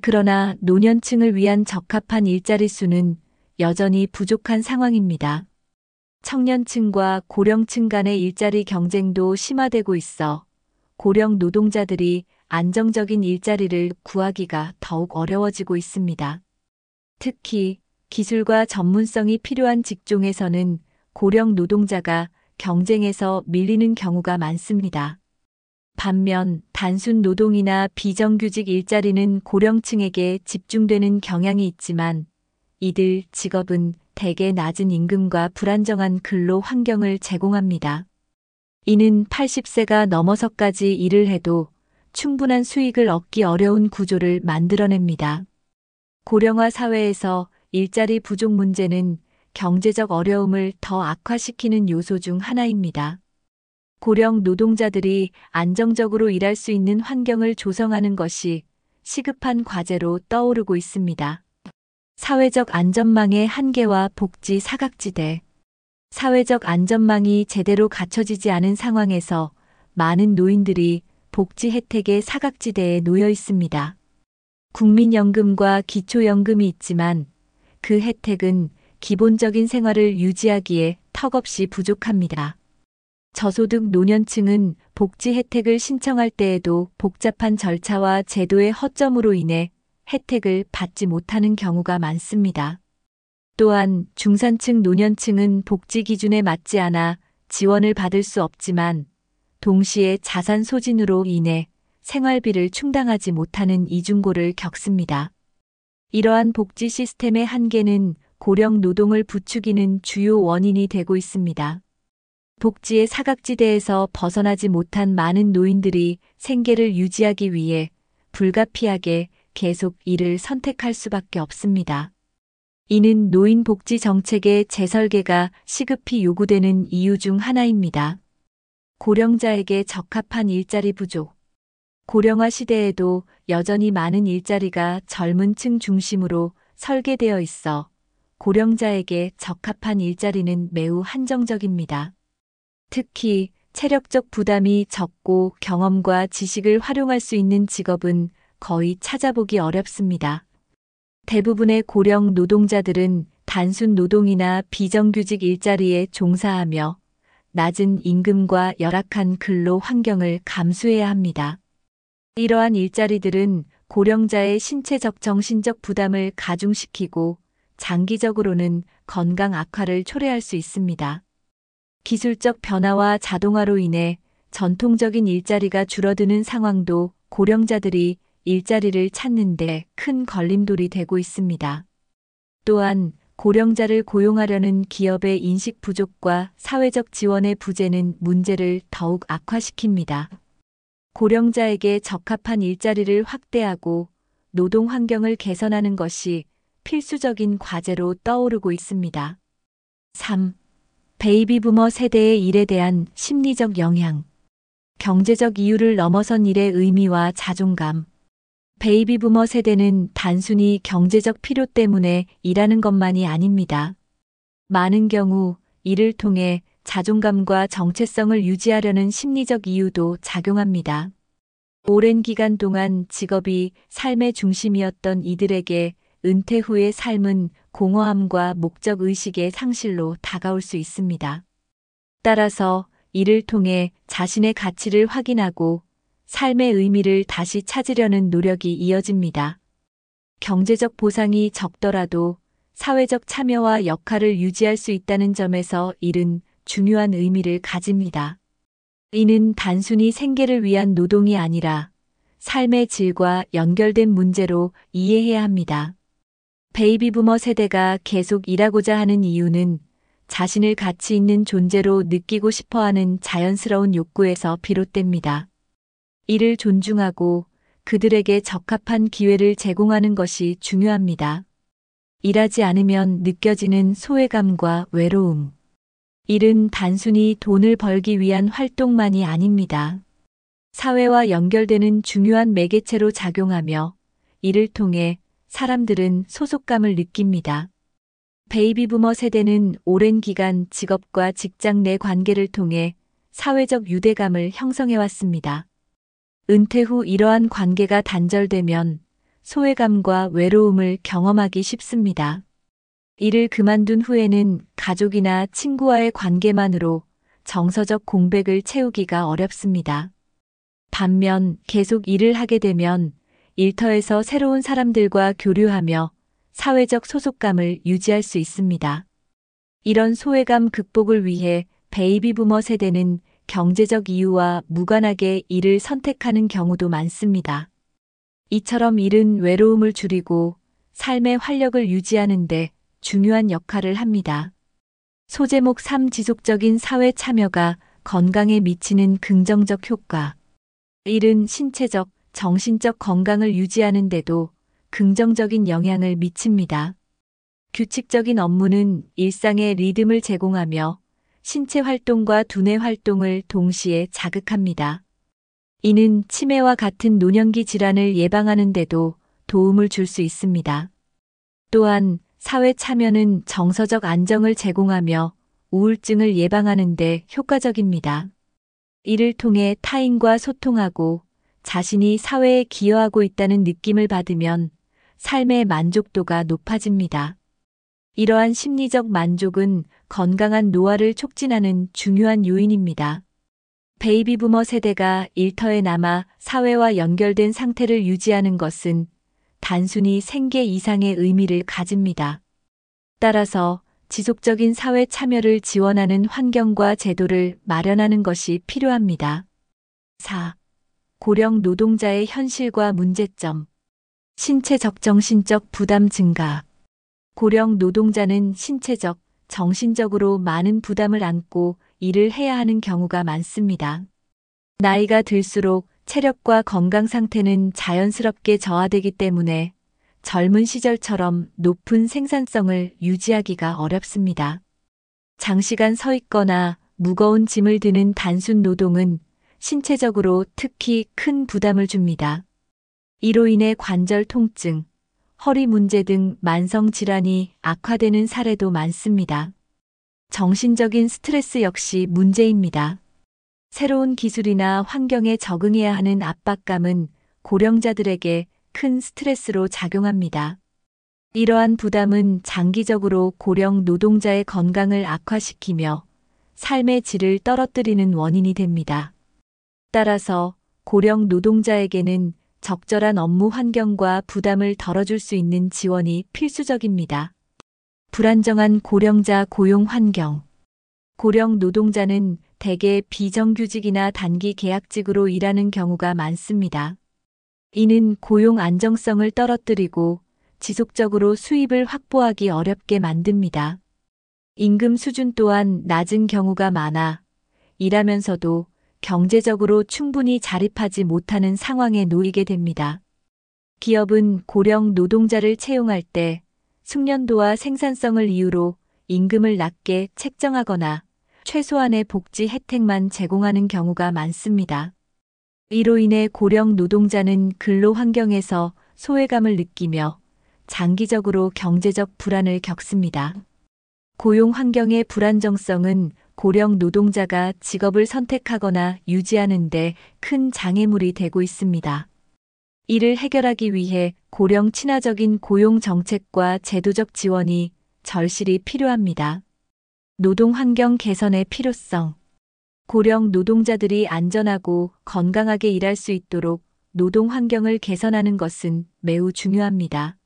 그러나 노년층을 위한 적합한 일자리 수는 여전히 부족한 상황입니다. 청년층과 고령층 간의 일자리 경쟁도 심화되고 있어 고령 노동자들이 안정적인 일자리를 구하기가 더욱 어려워지고 있습니다. 특히 기술과 전문성이 필요한 직종에서는 고령 노동자가 경쟁에서 밀리는 경우가 많습니다. 반면 단순 노동이나 비정규직 일자리는 고령층에게 집중되는 경향이 있지만 이들 직업은 대개 낮은 임금과 불안정한 근로 환경을 제공합니다. 이는 80세가 넘어서까지 일을 해도 충분한 수익을 얻기 어려운 구조를 만들어냅니다. 고령화 사회에서 일자리 부족 문제는 경제적 어려움을 더 악화시키는 요소 중 하나입니다. 고령 노동자들이 안정적으로 일할 수 있는 환경을 조성하는 것이 시급한 과제로 떠오르고 있습니다. 사회적 안전망의 한계와 복지 사각지대. 사회적 안전망이 제대로 갖춰지지 않은 상황에서 많은 노인들이 복지 혜택의 사각지대에 놓여 있습니다. 국민연금과 기초연금이 있지만 그 혜택은 기본적인 생활을 유지하기에 턱없이 부족합니다. 저소득 노년층은 복지 혜택을 신청할 때에도 복잡한 절차와 제도의 허점으로 인해 혜택을 받지 못하는 경우가 많습니다. 또한 중산층 노년층은 복지 기준에 맞지 않아 지원을 받을 수 없지만 동시에 자산 소진으로 인해 생활비를 충당하지 못하는 이중고를 겪습니다. 이러한 복지 시스템의 한계는 고령 노동을 부추기는 주요 원인이 되고 있습니다. 복지의 사각지대에서 벗어나지 못한 많은 노인들이 생계를 유지하기 위해 불가피하게 계속 일을 선택할 수밖에 없습니다. 이는 노인 복지 정책의 재설계가 시급히 요구되는 이유 중 하나입니다. 고령자에게 적합한 일자리 부족. 고령화 시대에도 여전히 많은 일자리가 젊은 층 중심으로 설계되어 있어 고령자에게 적합한 일자리는 매우 한정적입니다. 특히 체력적 부담이 적고 경험과 지식을 활용할 수 있는 직업은 거의 찾아보기 어렵습니다. 대부분의 고령 노동자들은 단순 노동이나 비정규직 일자리에 종사하며 낮은 임금과 열악한 근로 환경을 감수해야 합니다. 이러한 일자리들은 고령자의 신체적 정신적 부담을 가중시키고 장기적으로는 건강 악화를 초래할 수 있습니다. 기술적 변화와 자동화로 인해 전통적인 일자리가 줄어드는 상황도 고령자들이 일자리를 찾는 데 큰 걸림돌이 되고 있습니다. 또한 고령자를 고용하려는 기업의 인식 부족과 사회적 지원의 부재는 문제를 더욱 악화시킵니다. 고령자에게 적합한 일자리를 확대하고 노동 환경을 개선하는 것이 필수적인 과제로 떠오르고 있습니다. 3. 베이비부머 세대의 일에 대한 심리적 영향. 경제적 이유를 넘어선 일의 의미와 자존감. 베이비부머 세대는 단순히 경제적 필요 때문에 일하는 것만이 아닙니다. 많은 경우 이를 통해 자존감과 정체성을 유지하려는 심리적 이유도 작용합니다. 오랜 기간 동안 직업이 삶의 중심이었던 이들에게 은퇴 후의 삶은 공허함과 목적의식의 상실로 다가올 수 있습니다. 따라서 이를 통해 자신의 가치를 확인하고 삶의 의미를 다시 찾으려는 노력이 이어집니다. 경제적 보상이 적더라도 사회적 참여와 역할을 유지할 수 있다는 점에서 일은 중요한 의미를 가집니다. 이는 단순히 생계를 위한 노동이 아니라 삶의 질과 연결된 문제로 이해해야 합니다. 베이비부머 세대가 계속 일하고자 하는 이유는 자신을 가치 있는 존재로 느끼고 싶어하는 자연스러운 욕구에서 비롯됩니다. 이를 존중하고 그들에게 적합한 기회를 제공하는 것이 중요합니다. 일하지 않으면 느껴지는 소외감과 외로움. 일은 단순히 돈을 벌기 위한 활동만이 아닙니다. 사회와 연결되는 중요한 매개체로 작용하며 이를 통해 사람들은 소속감을 느낍니다. 베이비부머 세대는 오랜 기간 직업과 직장 내 관계를 통해 사회적 유대감을 형성해왔습니다. 은퇴 후 이러한 관계가 단절되면 소외감과 외로움을 경험하기 쉽습니다. 이를 그만둔 후에는 가족이나 친구와의 관계만으로 정서적 공백을 채우기가 어렵습니다. 반면 계속 일을 하게 되면 일터에서 새로운 사람들과 교류하며 사회적 소속감을 유지할 수 있습니다. 이런 소외감 극복을 위해 베이비부머 세대는 경제적 이유와 무관하게 일을 선택하는 경우도 많습니다. 이처럼 일은 외로움을 줄이고 삶의 활력을 유지하는 데 중요한 역할을 합니다. 소제목 3. 지속적인 사회 참여가 건강에 미치는 긍정적 효과. 일은 신체적, 정신적 건강을 유지하는 데도 긍정적인 영향을 미칩니다. 규칙적인 업무는 일상의 리듬을 제공하며 신체 활동과 두뇌 활동을 동시에 자극합니다. 이는 치매와 같은 노년기 질환을 예방하는 데도 도움을 줄 수 있습니다. 또한 사회 참여는 정서적 안정을 제공하며 우울증을 예방하는 데 효과적입니다. 이를 통해 타인과 소통하고 자신이 사회에 기여하고 있다는 느낌을 받으면 삶의 만족도가 높아집니다. 이러한 심리적 만족은 건강한 노화를 촉진하는 중요한 요인입니다. 베이비부머 세대가 일터에 남아 사회와 연결된 상태를 유지하는 것은 단순히 생계 이상의 의미를 가집니다. 따라서 지속적인 사회 참여를 지원하는 환경과 제도를 마련하는 것이 필요합니다. 4. 고령 노동자의 현실과 문제점. 신체적 정신적 부담 증가. 고령 노동자는 신체적, 정신적으로 많은 부담을 안고 일을 해야 하는 경우가 많습니다. 나이가 들수록 체력과 건강 상태는 자연스럽게 저하되기 때문에 젊은 시절처럼 높은 생산성을 유지하기가 어렵습니다. 장시간 서 있거나 무거운 짐을 드는 단순 노동은 신체적으로 특히 큰 부담을 줍니다. 이로 인해 관절 통증, 허리 문제 등 만성 질환이 악화되는 사례도 많습니다. 정신적인 스트레스 역시 문제입니다. 새로운 기술이나 환경에 적응해야 하는 압박감은 고령자들에게 큰 스트레스로 작용합니다. 이러한 부담은 장기적으로 고령 노동자의 건강을 악화시키며 삶의 질을 떨어뜨리는 원인이 됩니다. 따라서 고령 노동자에게는 적절한 업무 환경과 부담을 덜어줄 수 있는 지원이 필수적입니다. 불안정한 고령자 고용 환경. 고령 노동자는 대개 비정규직이나 단기 계약직으로 일하는 경우가 많습니다. 이는 고용 안정성을 떨어뜨리고 지속적으로 수입을 확보하기 어렵게 만듭니다. 임금 수준 또한 낮은 경우가 많아 일하면서도 경제적으로 충분히 자립하지 못하는 상황에 놓이게 됩니다. 기업은 고령 노동자를 채용할 때 숙련도와 생산성을 이유로 임금을 낮게 책정하거나 최소한의 복지 혜택만 제공하는 경우가 많습니다. 이로 인해 고령 노동자는 근로 환경에서 소외감을 느끼며 장기적으로 경제적 불안을 겪습니다. 고용 환경의 불안정성은 고령 노동자가 직업을 선택하거나 유지하는 데 큰 장애물이 되고 있습니다. 이를 해결하기 위해 고령 친화적인 고용 정책과 제도적 지원이 절실히 필요합니다. 노동 환경 개선의 필요성. 고령 노동자들이 안전하고 건강하게 일할 수 있도록 노동 환경을 개선하는 것은 매우 중요합니다.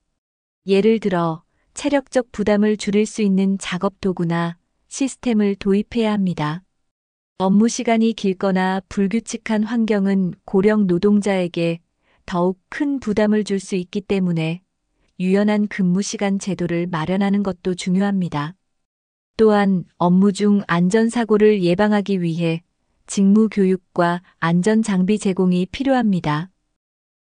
예를 들어 체력적 부담을 줄일 수 있는 작업 도구나 시스템을 도입해야 합니다. 업무 시간이 길거나 불규칙한 환경은 고령 노동자에게 더욱 큰 부담을 줄 수 있기 때문에 유연한 근무 시간 제도를 마련하는 것도 중요합니다. 또한 업무 중 안전사고를 예방하기 위해 직무 교육과 안전장비 제공이 필요합니다.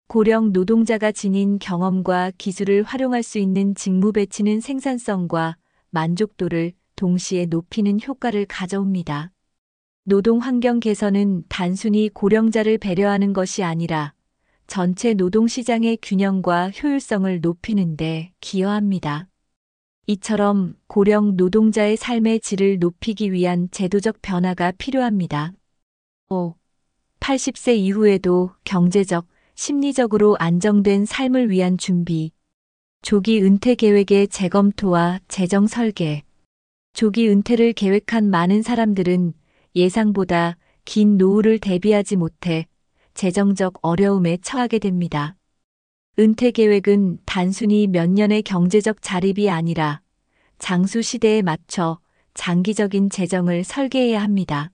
고령 노동자가 지닌 경험과 기술을 활용할 수 있는 직무 배치는 생산성과 만족도를 동시에 높이는 효과를 가져옵니다. 노동 환경 개선은 단순히 고령자를 배려하는 것이 아니라 전체 노동시장의 균형과 효율성을 높이는 데 기여합니다. 이처럼 고령 노동자의 삶의 질을 높이기 위한 제도적 변화가 필요합니다. 5. 80세 이후에도 경제적, 심리적으로 안정된 삶을 위한 준비. 조기 은퇴 계획의 재검토와 재정 설계. 조기 은퇴를 계획한 많은 사람들은 예상보다 긴 노후를 대비하지 못해 재정적 어려움에 처하게 됩니다. 은퇴 계획은 단순히 몇 년의 경제적 자립이 아니라 장수 시대에 맞춰 장기적인 재정을 설계해야 합니다.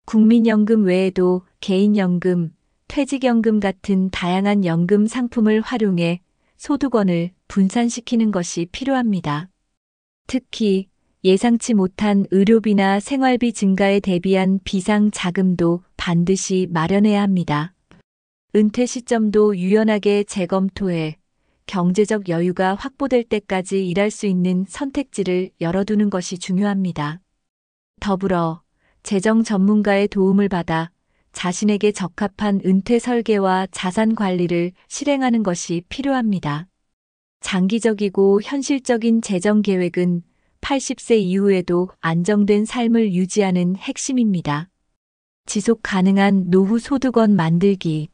국민연금 외에도 개인연금, 퇴직연금 같은 다양한 연금 상품을 활용해 소득원을 분산시키는 것이 필요합니다. 특히 예상치 못한 의료비나 생활비 증가에 대비한 비상자금도 반드시 마련해야 합니다. 은퇴 시점도 유연하게 재검토해 경제적 여유가 확보될 때까지 일할 수 있는 선택지를 열어두는 것이 중요합니다. 더불어 재정 전문가의 도움을 받아 자신에게 적합한 은퇴 설계와 자산 관리를 실행하는 것이 필요합니다. 장기적이고 현실적인 재정 계획은 80세 이후에도 안정된 삶을 유지하는 핵심입니다. 지속 가능한 노후 소득원 만들기.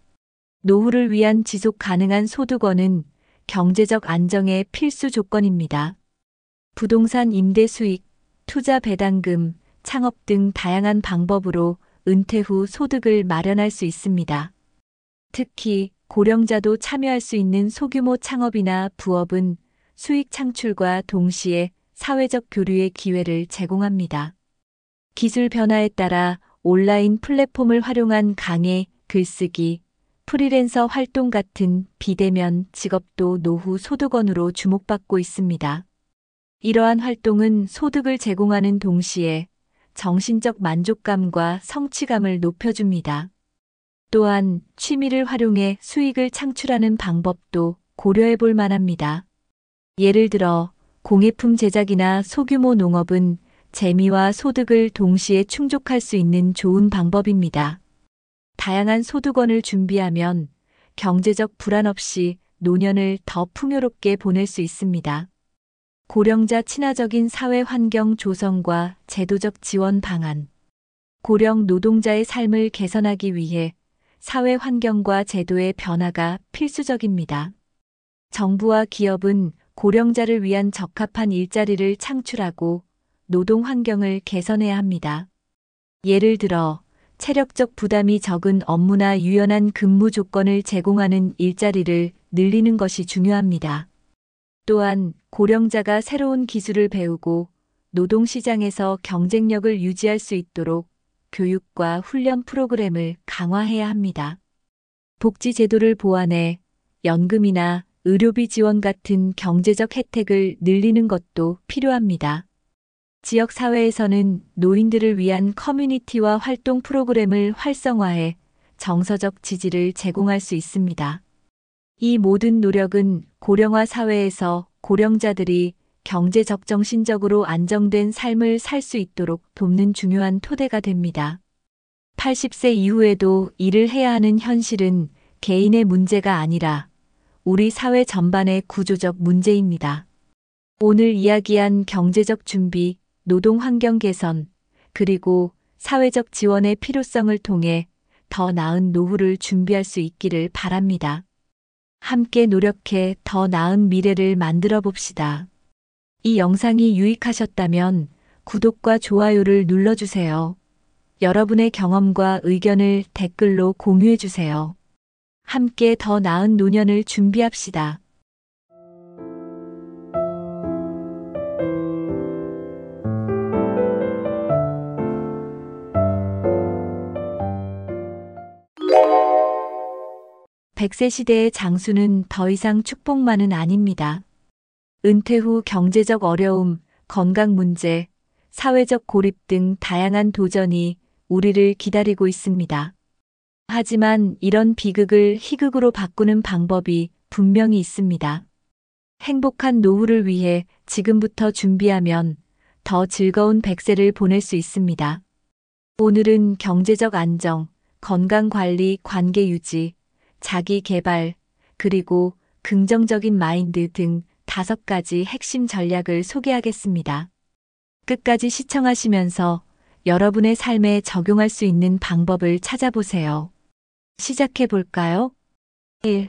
노후를 위한 지속 가능한 소득원은 경제적 안정의 필수 조건입니다. 부동산 임대 수익, 투자 배당금, 창업 등 다양한 방법으로 은퇴 후 소득을 마련할 수 있습니다. 특히 고령자도 참여할 수 있는 소규모 창업이나 부업은 수익 창출과 동시에 사회적 교류의 기회를 제공합니다. 기술 변화에 따라 온라인 플랫폼을 활용한 강의, 글쓰기, 프리랜서 활동 같은 비대면 직업도 노후 소득원으로 주목받고 있습니다. 이러한 활동은 소득을 제공하는 동시에 정신적 만족감과 성취감을 높여줍니다. 또한 취미를 활용해 수익을 창출하는 방법도 고려해 볼 만합니다. 예를 들어 공예품 제작이나 소규모 농업은 재미와 소득을 동시에 충족할 수 있는 좋은 방법입니다. 다양한 소득원을 준비하면 경제적 불안 없이 노년을 더 풍요롭게 보낼 수 있습니다. 고령자 친화적인 사회 환경 조성과 제도적 지원 방안. 고령 노동자의 삶을 개선하기 위해 사회 환경과 제도의 변화가 필수적입니다. 정부와 기업은 고령자를 위한 적합한 일자리를 창출하고 노동 환경을 개선해야 합니다. 예를 들어 체력적 부담이 적은 업무나 유연한 근무 조건을 제공하는 일자리를 늘리는 것이 중요합니다. 또한 고령자가 새로운 기술을 배우고 노동시장에서 경쟁력을 유지할 수 있도록 교육과 훈련 프로그램을 강화해야 합니다. 복지 제도를 보완해 연금이나 의료비 지원 같은 경제적 혜택을 늘리는 것도 필요합니다. 지역 사회에서는 노인들을 위한 커뮤니티와 활동 프로그램을 활성화해 정서적 지지를 제공할 수 있습니다. 이 모든 노력은 고령화 사회에서 고령자들이 경제적 정신적으로 안정된 삶을 살 수 있도록 돕는 중요한 토대가 됩니다. 80세 이후에도 일을 해야 하는 현실은 개인의 문제가 아니라 우리 사회 전반의 구조적 문제입니다. 오늘 이야기한 경제적 준비, 노동 환경 개선, 그리고 사회적 지원의 필요성을 통해 더 나은 노후를 준비할 수 있기를 바랍니다. 함께 노력해 더 나은 미래를 만들어 봅시다. 이 영상이 유익하셨다면 구독과 좋아요를 눌러주세요. 여러분의 경험과 의견을 댓글로 공유해 주세요. 함께 더 나은 노년을 준비합시다. 백세 시대의 장수는 더 이상 축복만은 아닙니다. 은퇴 후 경제적 어려움, 건강 문제, 사회적 고립 등 다양한 도전이 우리를 기다리고 있습니다. 하지만 이런 비극을 희극으로 바꾸는 방법이 분명히 있습니다. 행복한 노후를 위해 지금부터 준비하면 더 즐거운 백세를 보낼 수 있습니다. 오늘은 경제적 안정, 건강 관리, 관계 유지, 자기 개발, 그리고 긍정적인 마인드 등 5가지 핵심 전략을 소개하겠습니다. 끝까지 시청하시면서 여러분의 삶에 적용할 수 있는 방법을 찾아보세요. 시작해 볼까요? 1.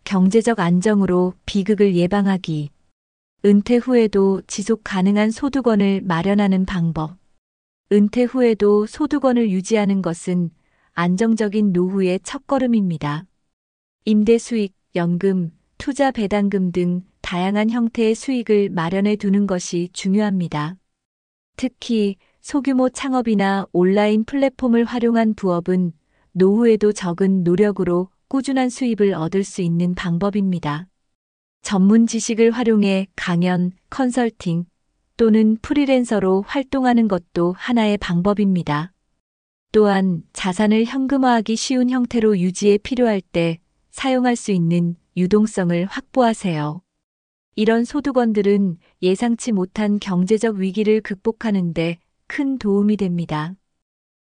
경제적 안정으로 비극을 예방하기. 은퇴 후에도 지속 가능한 소득원을 마련하는 방법. 은퇴 후에도 소득원을 유지하는 것은 안정적인 노후의 첫걸음입니다. 임대 수익, 연금, 투자 배당금 등 다양한 형태의 수익을 마련해 두는 것이 중요합니다. 특히 소규모 창업이나 온라인 플랫폼을 활용한 부업은 노후에도 적은 노력으로 꾸준한 수입을 얻을 수 있는 방법입니다. 전문 지식을 활용해 강연, 컨설팅 또는 프리랜서로 활동하는 것도 하나의 방법입니다. 또한 자산을 현금화하기 쉬운 형태로 유지에 필요할 때 사용할 수 있는 유동성을 확보하세요. 이런 소득원들은 예상치 못한 경제적 위기를 극복하는 데 큰 도움이 됩니다.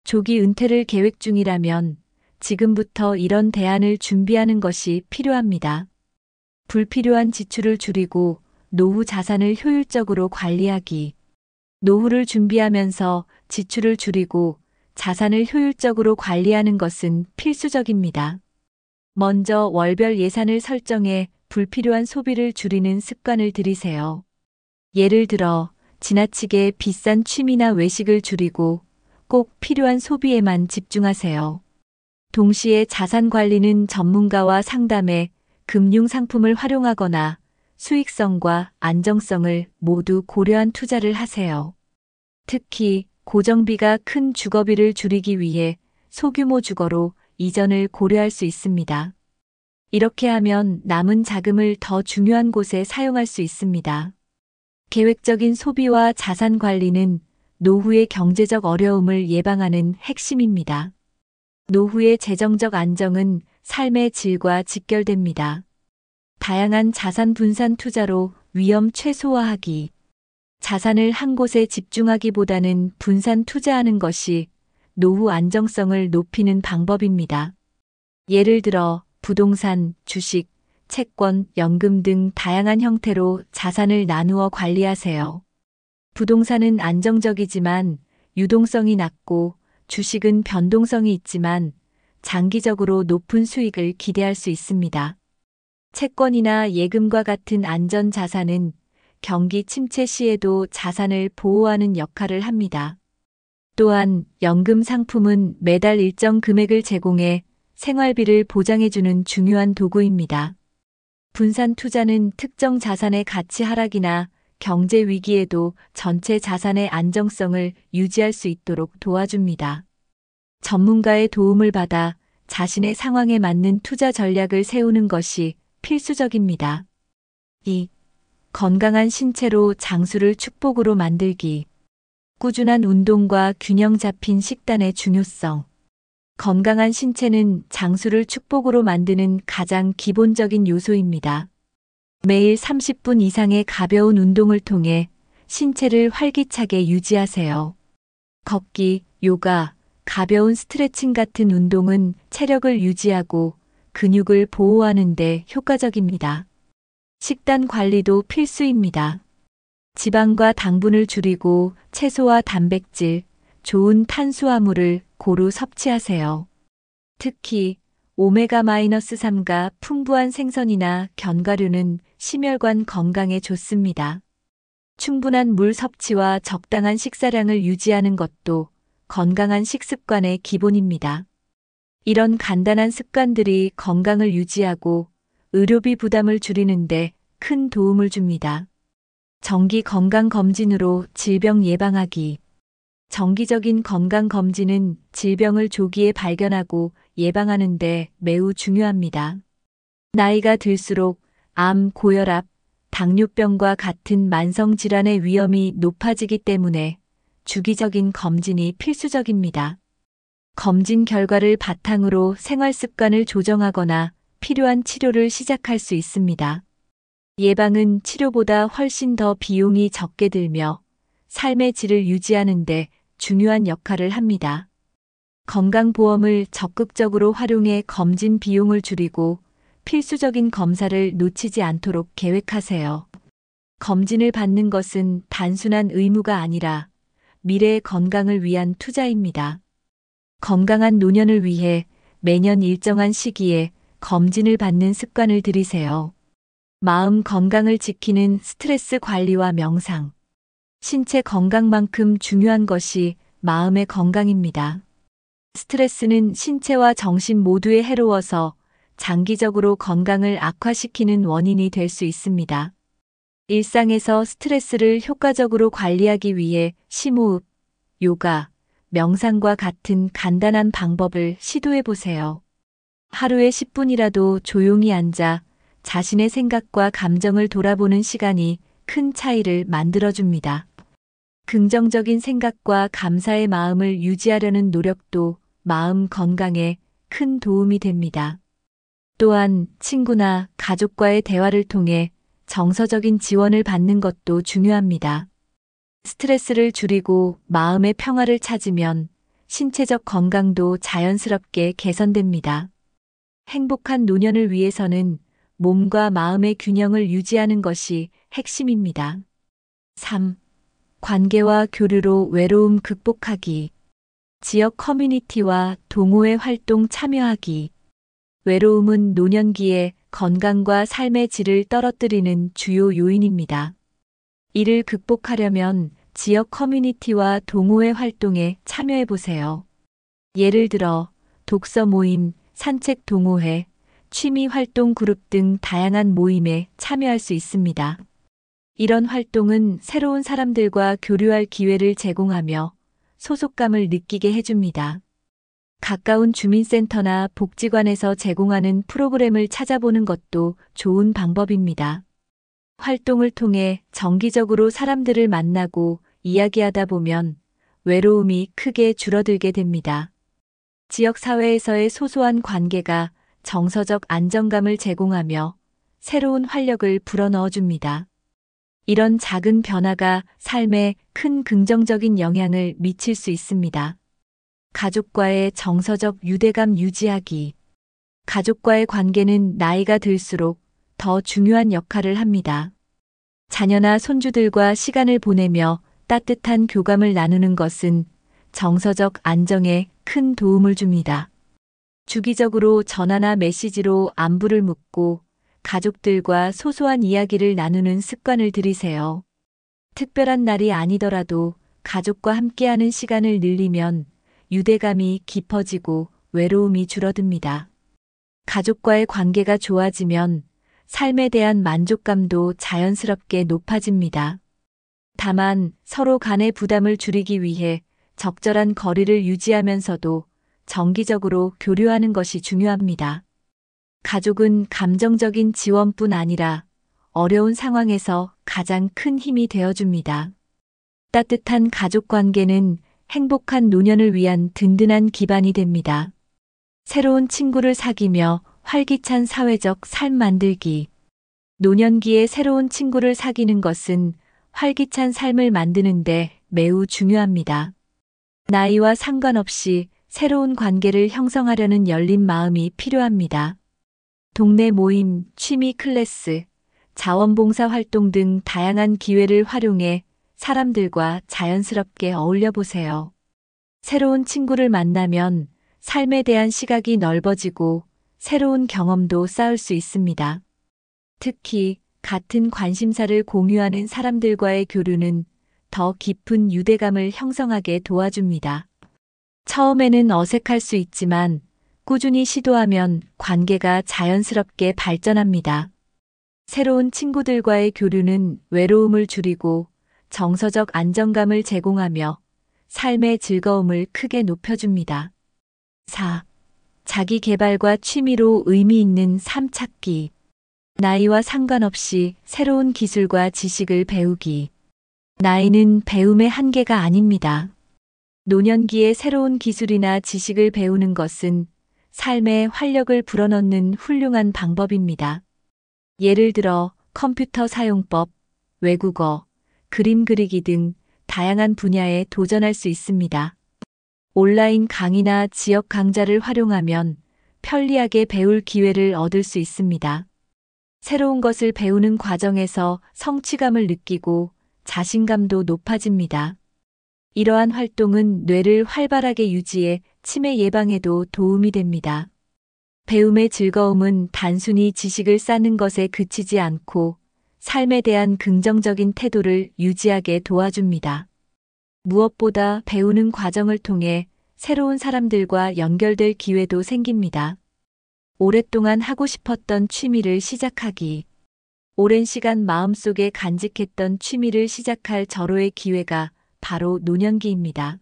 조기 은퇴를 계획 중이라면 지금부터 이런 대안을 준비하는 것이 필요합니다. 불필요한 지출을 줄이고 노후 자산을 효율적으로 관리하기. 노후를 준비하면서 지출을 줄이고 자산을 효율적으로 관리하는 것은 필수적입니다. 먼저 월별 예산을 설정해 불필요한 소비를 줄이는 습관을 들이세요. 예를 들어 지나치게 비싼 취미나 외식을 줄이고 꼭 필요한 소비에만 집중하세요. 동시에 자산 관리는 전문가와 상담해 금융 상품을 활용하거나 수익성과 안정성을 모두 고려한 투자를 하세요. 특히 고정비가 큰 주거비를 줄이기 위해 소규모 주거로 이전을 고려할 수 있습니다. 이렇게 하면 남은 자금을 더 중요한 곳에 사용할 수 있습니다. 계획적인 소비와 자산 관리는 노후의 경제적 어려움을 예방하는 핵심입니다. 노후의 재정적 안정은 삶의 질과 직결됩니다. 다양한 자산 분산 투자로 위험 최소화하기. 자산을 한 곳에 집중하기보다는 분산 투자하는 것이 노후 안정성을 높이는 방법입니다. 예를 들어 부동산, 주식, 채권, 연금 등 다양한 형태로 자산을 나누어 관리하세요. 부동산은 안정적이지만 유동성이 낮고 주식은 변동성이 있지만 장기적으로 높은 수익을 기대할 수 있습니다. 채권이나 예금과 같은 안전 자산은 경기 침체 시에도 자산을 보호하는 역할을 합니다. 또한 연금 상품은 매달 일정 금액을 제공해 생활비를 보장해주는 중요한 도구입니다. 분산 투자는 특정 자산의 가치 하락이나 경제 위기에도 전체 자산의 안정성을 유지할 수 있도록 도와줍니다. 전문가의 도움을 받아 자신의 상황에 맞는 투자 전략을 세우는 것이 필수적입니다. 2. 건강한 신체로 장수를 축복으로 만들기. 꾸준한 운동과 균형 잡힌 식단의 중요성. 건강한 신체는 장수를 축복으로 만드는 가장 기본적인 요소입니다. 매일 30분 이상의 가벼운 운동을 통해 신체를 활기차게 유지하세요. 걷기, 요가, 가벼운 스트레칭 같은 운동은 체력을 유지하고 근육을 보호하는 데 효과적입니다. 식단 관리도 필수입니다. 지방과 당분을 줄이고 채소와 단백질, 좋은 탄수화물을 고루 섭취하세요. 특히 오메가-3가 풍부한 생선이나 견과류는 심혈관 건강에 좋습니다. 충분한 물 섭취와 적당한 식사량을 유지하는 것도 건강한 식습관의 기본입니다. 이런 간단한 습관들이 건강을 유지하고 의료비 부담을 줄이는데 큰 도움을 줍니다. 정기 건강검진으로 질병 예방하기. 정기적인 건강검진은 질병을 조기에 발견하고 예방하는 데 매우 중요합니다. 나이가 들수록 암, 고혈압, 당뇨병과 같은 만성질환의 위험이 높아지기 때문에 주기적인 검진이 필수적입니다. 검진 결과를 바탕으로 생활 습관을 조정하거나 필요한 치료를 시작할 수 있습니다. 예방은 치료보다 훨씬 더 비용이 적게 들며 삶의 질을 유지하는 데 중요한 역할을 합니다. 건강보험을 적극적으로 활용해 검진 비용을 줄이고 필수적인 검사를 놓치지 않도록 계획하세요. 검진을 받는 것은 단순한 의무가 아니라 미래의 건강을 위한 투자입니다. 건강한 노년을 위해 매년 일정한 시기에 검진을 받는 습관을 들이세요. 마음 건강을 지키는 스트레스 관리와 명상. 신체 건강만큼 중요한 것이 마음의 건강입니다. 스트레스는 신체와 정신 모두에 해로워서 장기적으로 건강을 악화시키는 원인이 될 수 있습니다. 일상에서 스트레스를 효과적으로 관리하기 위해 심호흡, 요가, 명상과 같은 간단한 방법을 시도해 보세요. 하루에 10분이라도 조용히 앉아 자신의 생각과 감정을 돌아보는 시간이 큰 차이를 만들어줍니다. 긍정적인 생각과 감사의 마음을 유지하려는 노력도 마음 건강에 큰 도움이 됩니다. 또한 친구나 가족과의 대화를 통해 정서적인 지원을 받는 것도 중요합니다. 스트레스를 줄이고 마음의 평화를 찾으면 신체적 건강도 자연스럽게 개선됩니다. 행복한 노년을 위해서는 몸과 마음의 균형을 유지하는 것이 핵심입니다. 3. 관계와 교류로 외로움 극복하기. 지역 커뮤니티와 동호회 활동 참여하기. 외로움은 노년기에 건강과 삶의 질을 떨어뜨리는 주요 요인입니다. 이를 극복하려면 지역 커뮤니티와 동호회 활동에 참여해 보세요. 예를 들어 독서 모임, 산책 동호회, 취미 활동 그룹 등 다양한 모임에 참여할 수 있습니다. 이런 활동은 새로운 사람들과 교류할 기회를 제공하며 소속감을 느끼게 해줍니다. 가까운 주민센터나 복지관에서 제공하는 프로그램을 찾아보는 것도 좋은 방법입니다. 활동을 통해 정기적으로 사람들을 만나고 이야기하다 보면 외로움이 크게 줄어들게 됩니다. 지역사회에서의 소소한 관계가 정서적 안정감을 제공하며 새로운 활력을 불어넣어줍니다. 이런 작은 변화가 삶에 큰 긍정적인 영향을 미칠 수 있습니다. 가족과의 정서적 유대감 유지하기. 가족과의 관계는 나이가 들수록 더 중요한 역할을 합니다. 자녀나 손주들과 시간을 보내며 따뜻한 교감을 나누는 것은 정서적 안정에 큰 도움을 줍니다. 주기적으로 전화나 메시지로 안부를 묻고 가족들과 소소한 이야기를 나누는 습관을 들이세요. 특별한 날이 아니더라도 가족과 함께하는 시간을 늘리면 유대감이 깊어지고 외로움이 줄어듭니다. 가족과의 관계가 좋아지면 삶에 대한 만족감도 자연스럽게 높아집니다. 다만 서로 간의 부담을 줄이기 위해 적절한 거리를 유지하면서도 정기적으로 교류하는 것이 중요합니다. 가족은 감정적인 지원뿐 아니라 어려운 상황에서 가장 큰 힘이 되어줍니다. 따뜻한 가족 관계는 행복한 노년을 위한 든든한 기반이 됩니다. 새로운 친구를 사귀며 활기찬 사회적 삶 만들기. 노년기에 새로운 친구를 사귀는 것은 활기찬 삶을 만드는데 매우 중요합니다. 나이와 상관없이 새로운 관계를 형성하려는 열린 마음이 필요합니다. 동네 모임, 취미 클래스, 자원봉사 활동 등 다양한 기회를 활용해 사람들과 자연스럽게 어울려 보세요. 새로운 친구를 만나면 삶에 대한 시각이 넓어지고 새로운 경험도 쌓을 수 있습니다. 특히 같은 관심사를 공유하는 사람들과의 교류는 더 깊은 유대감을 형성하게 도와줍니다. 처음에는 어색할 수 있지만 꾸준히 시도하면 관계가 자연스럽게 발전합니다. 새로운 친구들과의 교류는 외로움을 줄이고 정서적 안정감을 제공하며 삶의 즐거움을 크게 높여줍니다. 4. 자기 개발과 취미로 의미 있는 삶 찾기. 나이와 상관없이 새로운 기술과 지식을 배우기. 나이는 배움의 한계가 아닙니다. 노년기에 새로운 기술이나 지식을 배우는 것은 삶에 활력을 불어넣는 훌륭한 방법입니다. 예를 들어 컴퓨터 사용법, 외국어, 그림 그리기 등 다양한 분야에 도전할 수 있습니다. 온라인 강의나 지역 강좌를 활용하면 편리하게 배울 기회를 얻을 수 있습니다. 새로운 것을 배우는 과정에서 성취감을 느끼고 자신감도 높아집니다. 이러한 활동은 뇌를 활발하게 유지해 치매 예방에도 도움이 됩니다. 배움의 즐거움은 단순히 지식을 쌓는 것에 그치지 않고 삶에 대한 긍정적인 태도를 유지하게 도와줍니다. 무엇보다 배우는 과정을 통해 새로운 사람들과 연결될 기회도 생깁니다. 오랫동안 하고 싶었던 취미를 시작하기. 오랜 시간 마음속에 간직했던 취미를 시작할 절호의 기회가 바로 노년기입니다.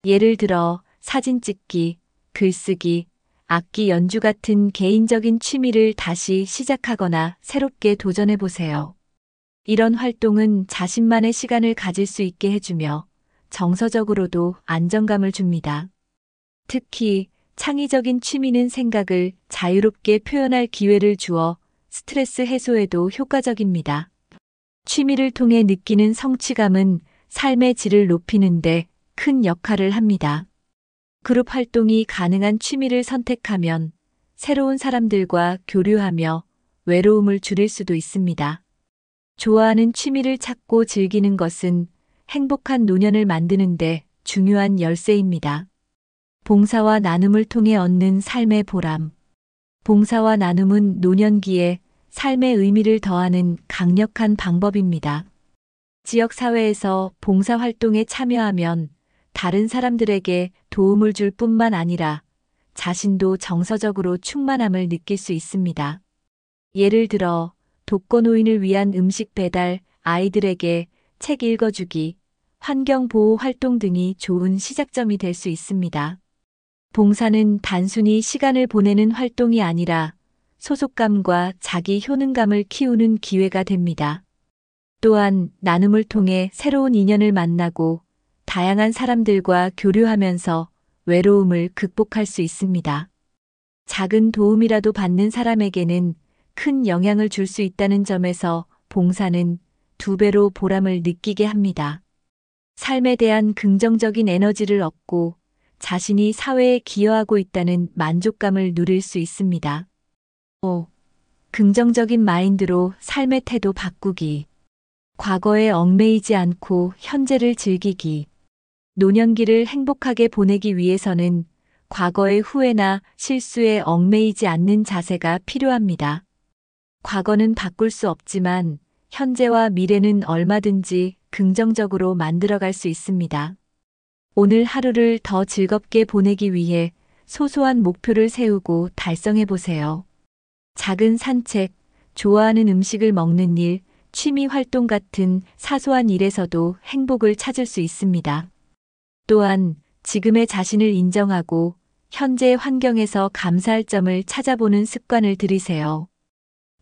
예를 들어 사진 찍기, 글쓰기, 악기 연주 같은 개인적인 취미를 다시 시작하거나 새롭게 도전해 보세요. 이런 활동은 자신만의 시간을 가질 수 있게 해주며 정서적으로도 안정감을 줍니다. 특히 창의적인 취미는 생각을 자유롭게 표현할 기회를 주어 스트레스 해소에도 효과적입니다. 취미를 통해 느끼는 성취감은 삶의 질을 높이는데 큰 역할을 합니다. 그룹 활동이 가능한 취미를 선택하면 새로운 사람들과 교류하며 외로움을 줄일 수도 있습니다. 좋아하는 취미를 찾고 즐기는 것은 행복한 노년을 만드는데 중요한 열쇠입니다. 봉사와 나눔을 통해 얻는 삶의 보람. 봉사와 나눔은 노년기에 삶의 의미를 더하는 강력한 방법입니다. 지역사회에서 봉사활동에 참여하면 다른 사람들에게 도움을 줄 뿐만 아니라 자신도 정서적으로 충만함을 느낄 수 있습니다. 예를 들어 독거노인을 위한 음식 배달, 아이들에게 책 읽어주기, 환경보호 활동 등이 좋은 시작점이 될 수 있습니다. 봉사는 단순히 시간을 보내는 활동이 아니라 소속감과 자기 효능감을 키우는 기회가 됩니다. 또한 나눔을 통해 새로운 인연을 만나고 다양한 사람들과 교류하면서 외로움을 극복할 수 있습니다. 작은 도움이라도 받는 사람에게는 큰 영향을 줄 수 있다는 점에서 봉사는 2배로 보람을 느끼게 합니다. 삶에 대한 긍정적인 에너지를 얻고 자신이 사회에 기여하고 있다는 만족감을 누릴 수 있습니다. 5. 긍정적인 마인드로 삶의 태도 바꾸기. 과거에 얽매이지 않고 현재를 즐기기. 노년기를 행복하게 보내기 위해서는 과거의 후회나 실수에 얽매이지 않는 자세가 필요합니다. 과거는 바꿀 수 없지만 현재와 미래는 얼마든지 긍정적으로 만들어갈 수 있습니다. 오늘 하루를 더 즐겁게 보내기 위해 소소한 목표를 세우고 달성해 보세요. 작은 산책, 좋아하는 음식을 먹는 일, 취미 활동 같은 사소한 일에서도 행복을 찾을 수 있습니다. 또한 지금의 자신을 인정하고 현재의 환경에서 감사할 점을 찾아보는 습관을 들이세요.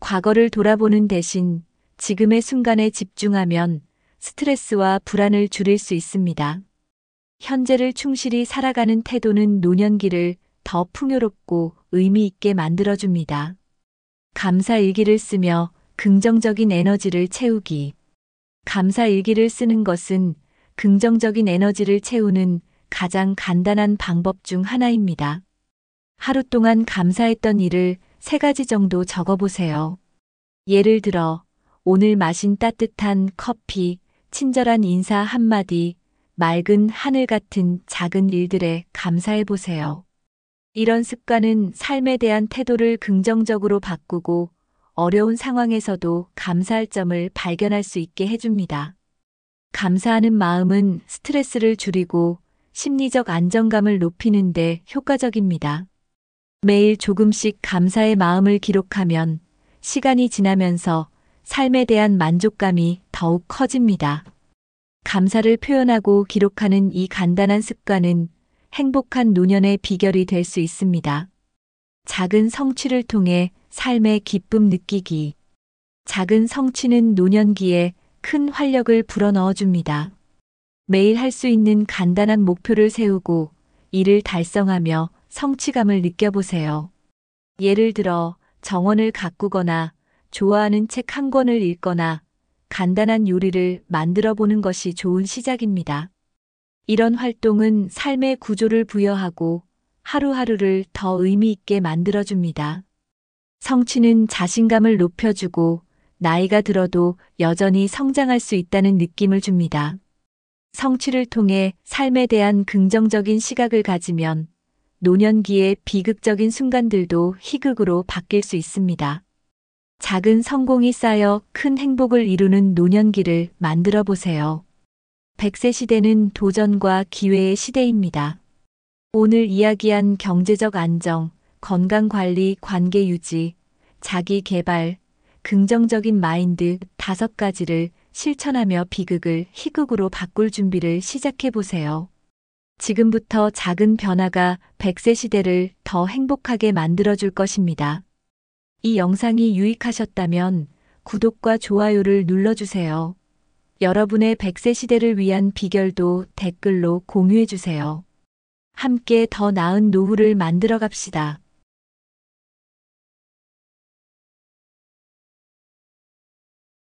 과거를 돌아보는 대신 지금의 순간에 집중하면 스트레스와 불안을 줄일 수 있습니다. 현재를 충실히 살아가는 태도는 노년기를 더 풍요롭고 의미 있게 만들어줍니다. 감사 일기를 쓰며 긍정적인 에너지를 채우기. 감사 일기를 쓰는 것은 긍정적인 에너지를 채우는 가장 간단한 방법 중 하나입니다. 하루 동안 감사했던 일을 3가지 정도 적어보세요. 예를 들어 오늘 마신 따뜻한 커피, 친절한 인사 한마디, 맑은 하늘 같은 작은 일들에 감사해 보세요. 이런 습관은 삶에 대한 태도를 긍정적으로 바꾸고 어려운 상황에서도 감사할 점을 발견할 수 있게 해줍니다. 감사하는 마음은 스트레스를 줄이고 심리적 안정감을 높이는 데 효과적입니다. 매일 조금씩 감사의 마음을 기록하면 시간이 지나면서 삶에 대한 만족감이 더욱 커집니다. 감사를 표현하고 기록하는 이 간단한 습관은 행복한 노년의 비결이 될 수 있습니다. 작은 성취를 통해 삶의 기쁨 느끼기. 작은 성취는 노년기에 큰 활력을 불어넣어 줍니다. 매일 할 수 있는 간단한 목표를 세우고 이를 달성하며 성취감을 느껴보세요. 예를 들어 정원을 가꾸거나 좋아하는 책 한 권을 읽거나 간단한 요리를 만들어 보는 것이 좋은 시작입니다. 이런 활동은 삶의 구조를 부여하고 하루하루를 더 의미 있게 만들어줍니다. 성취는 자신감을 높여주고 나이가 들어도 여전히 성장할 수 있다는 느낌을 줍니다. 성취를 통해 삶에 대한 긍정적인 시각을 가지면 노년기의 비극적인 순간들도 희극으로 바뀔 수 있습니다. 작은 성공이 쌓여 큰 행복을 이루는 노년기를 만들어 보세요. 100세 시대는 도전과 기회의 시대입니다. 오늘 이야기한 경제적 안정, 건강관리, 관계 유지, 자기 개발, 긍정적인 마인드 5가지를 실천하며 비극을 희극으로 바꿀 준비를 시작해 보세요. 지금부터 작은 변화가 100세 시대를 더 행복하게 만들어줄 것입니다. 이 영상이 유익하셨다면 구독과 좋아요를 눌러주세요. 여러분의 100세 시대를 위한 비결도 댓글로 공유해 주세요. 함께 더 나은 노후를 만들어 갑시다.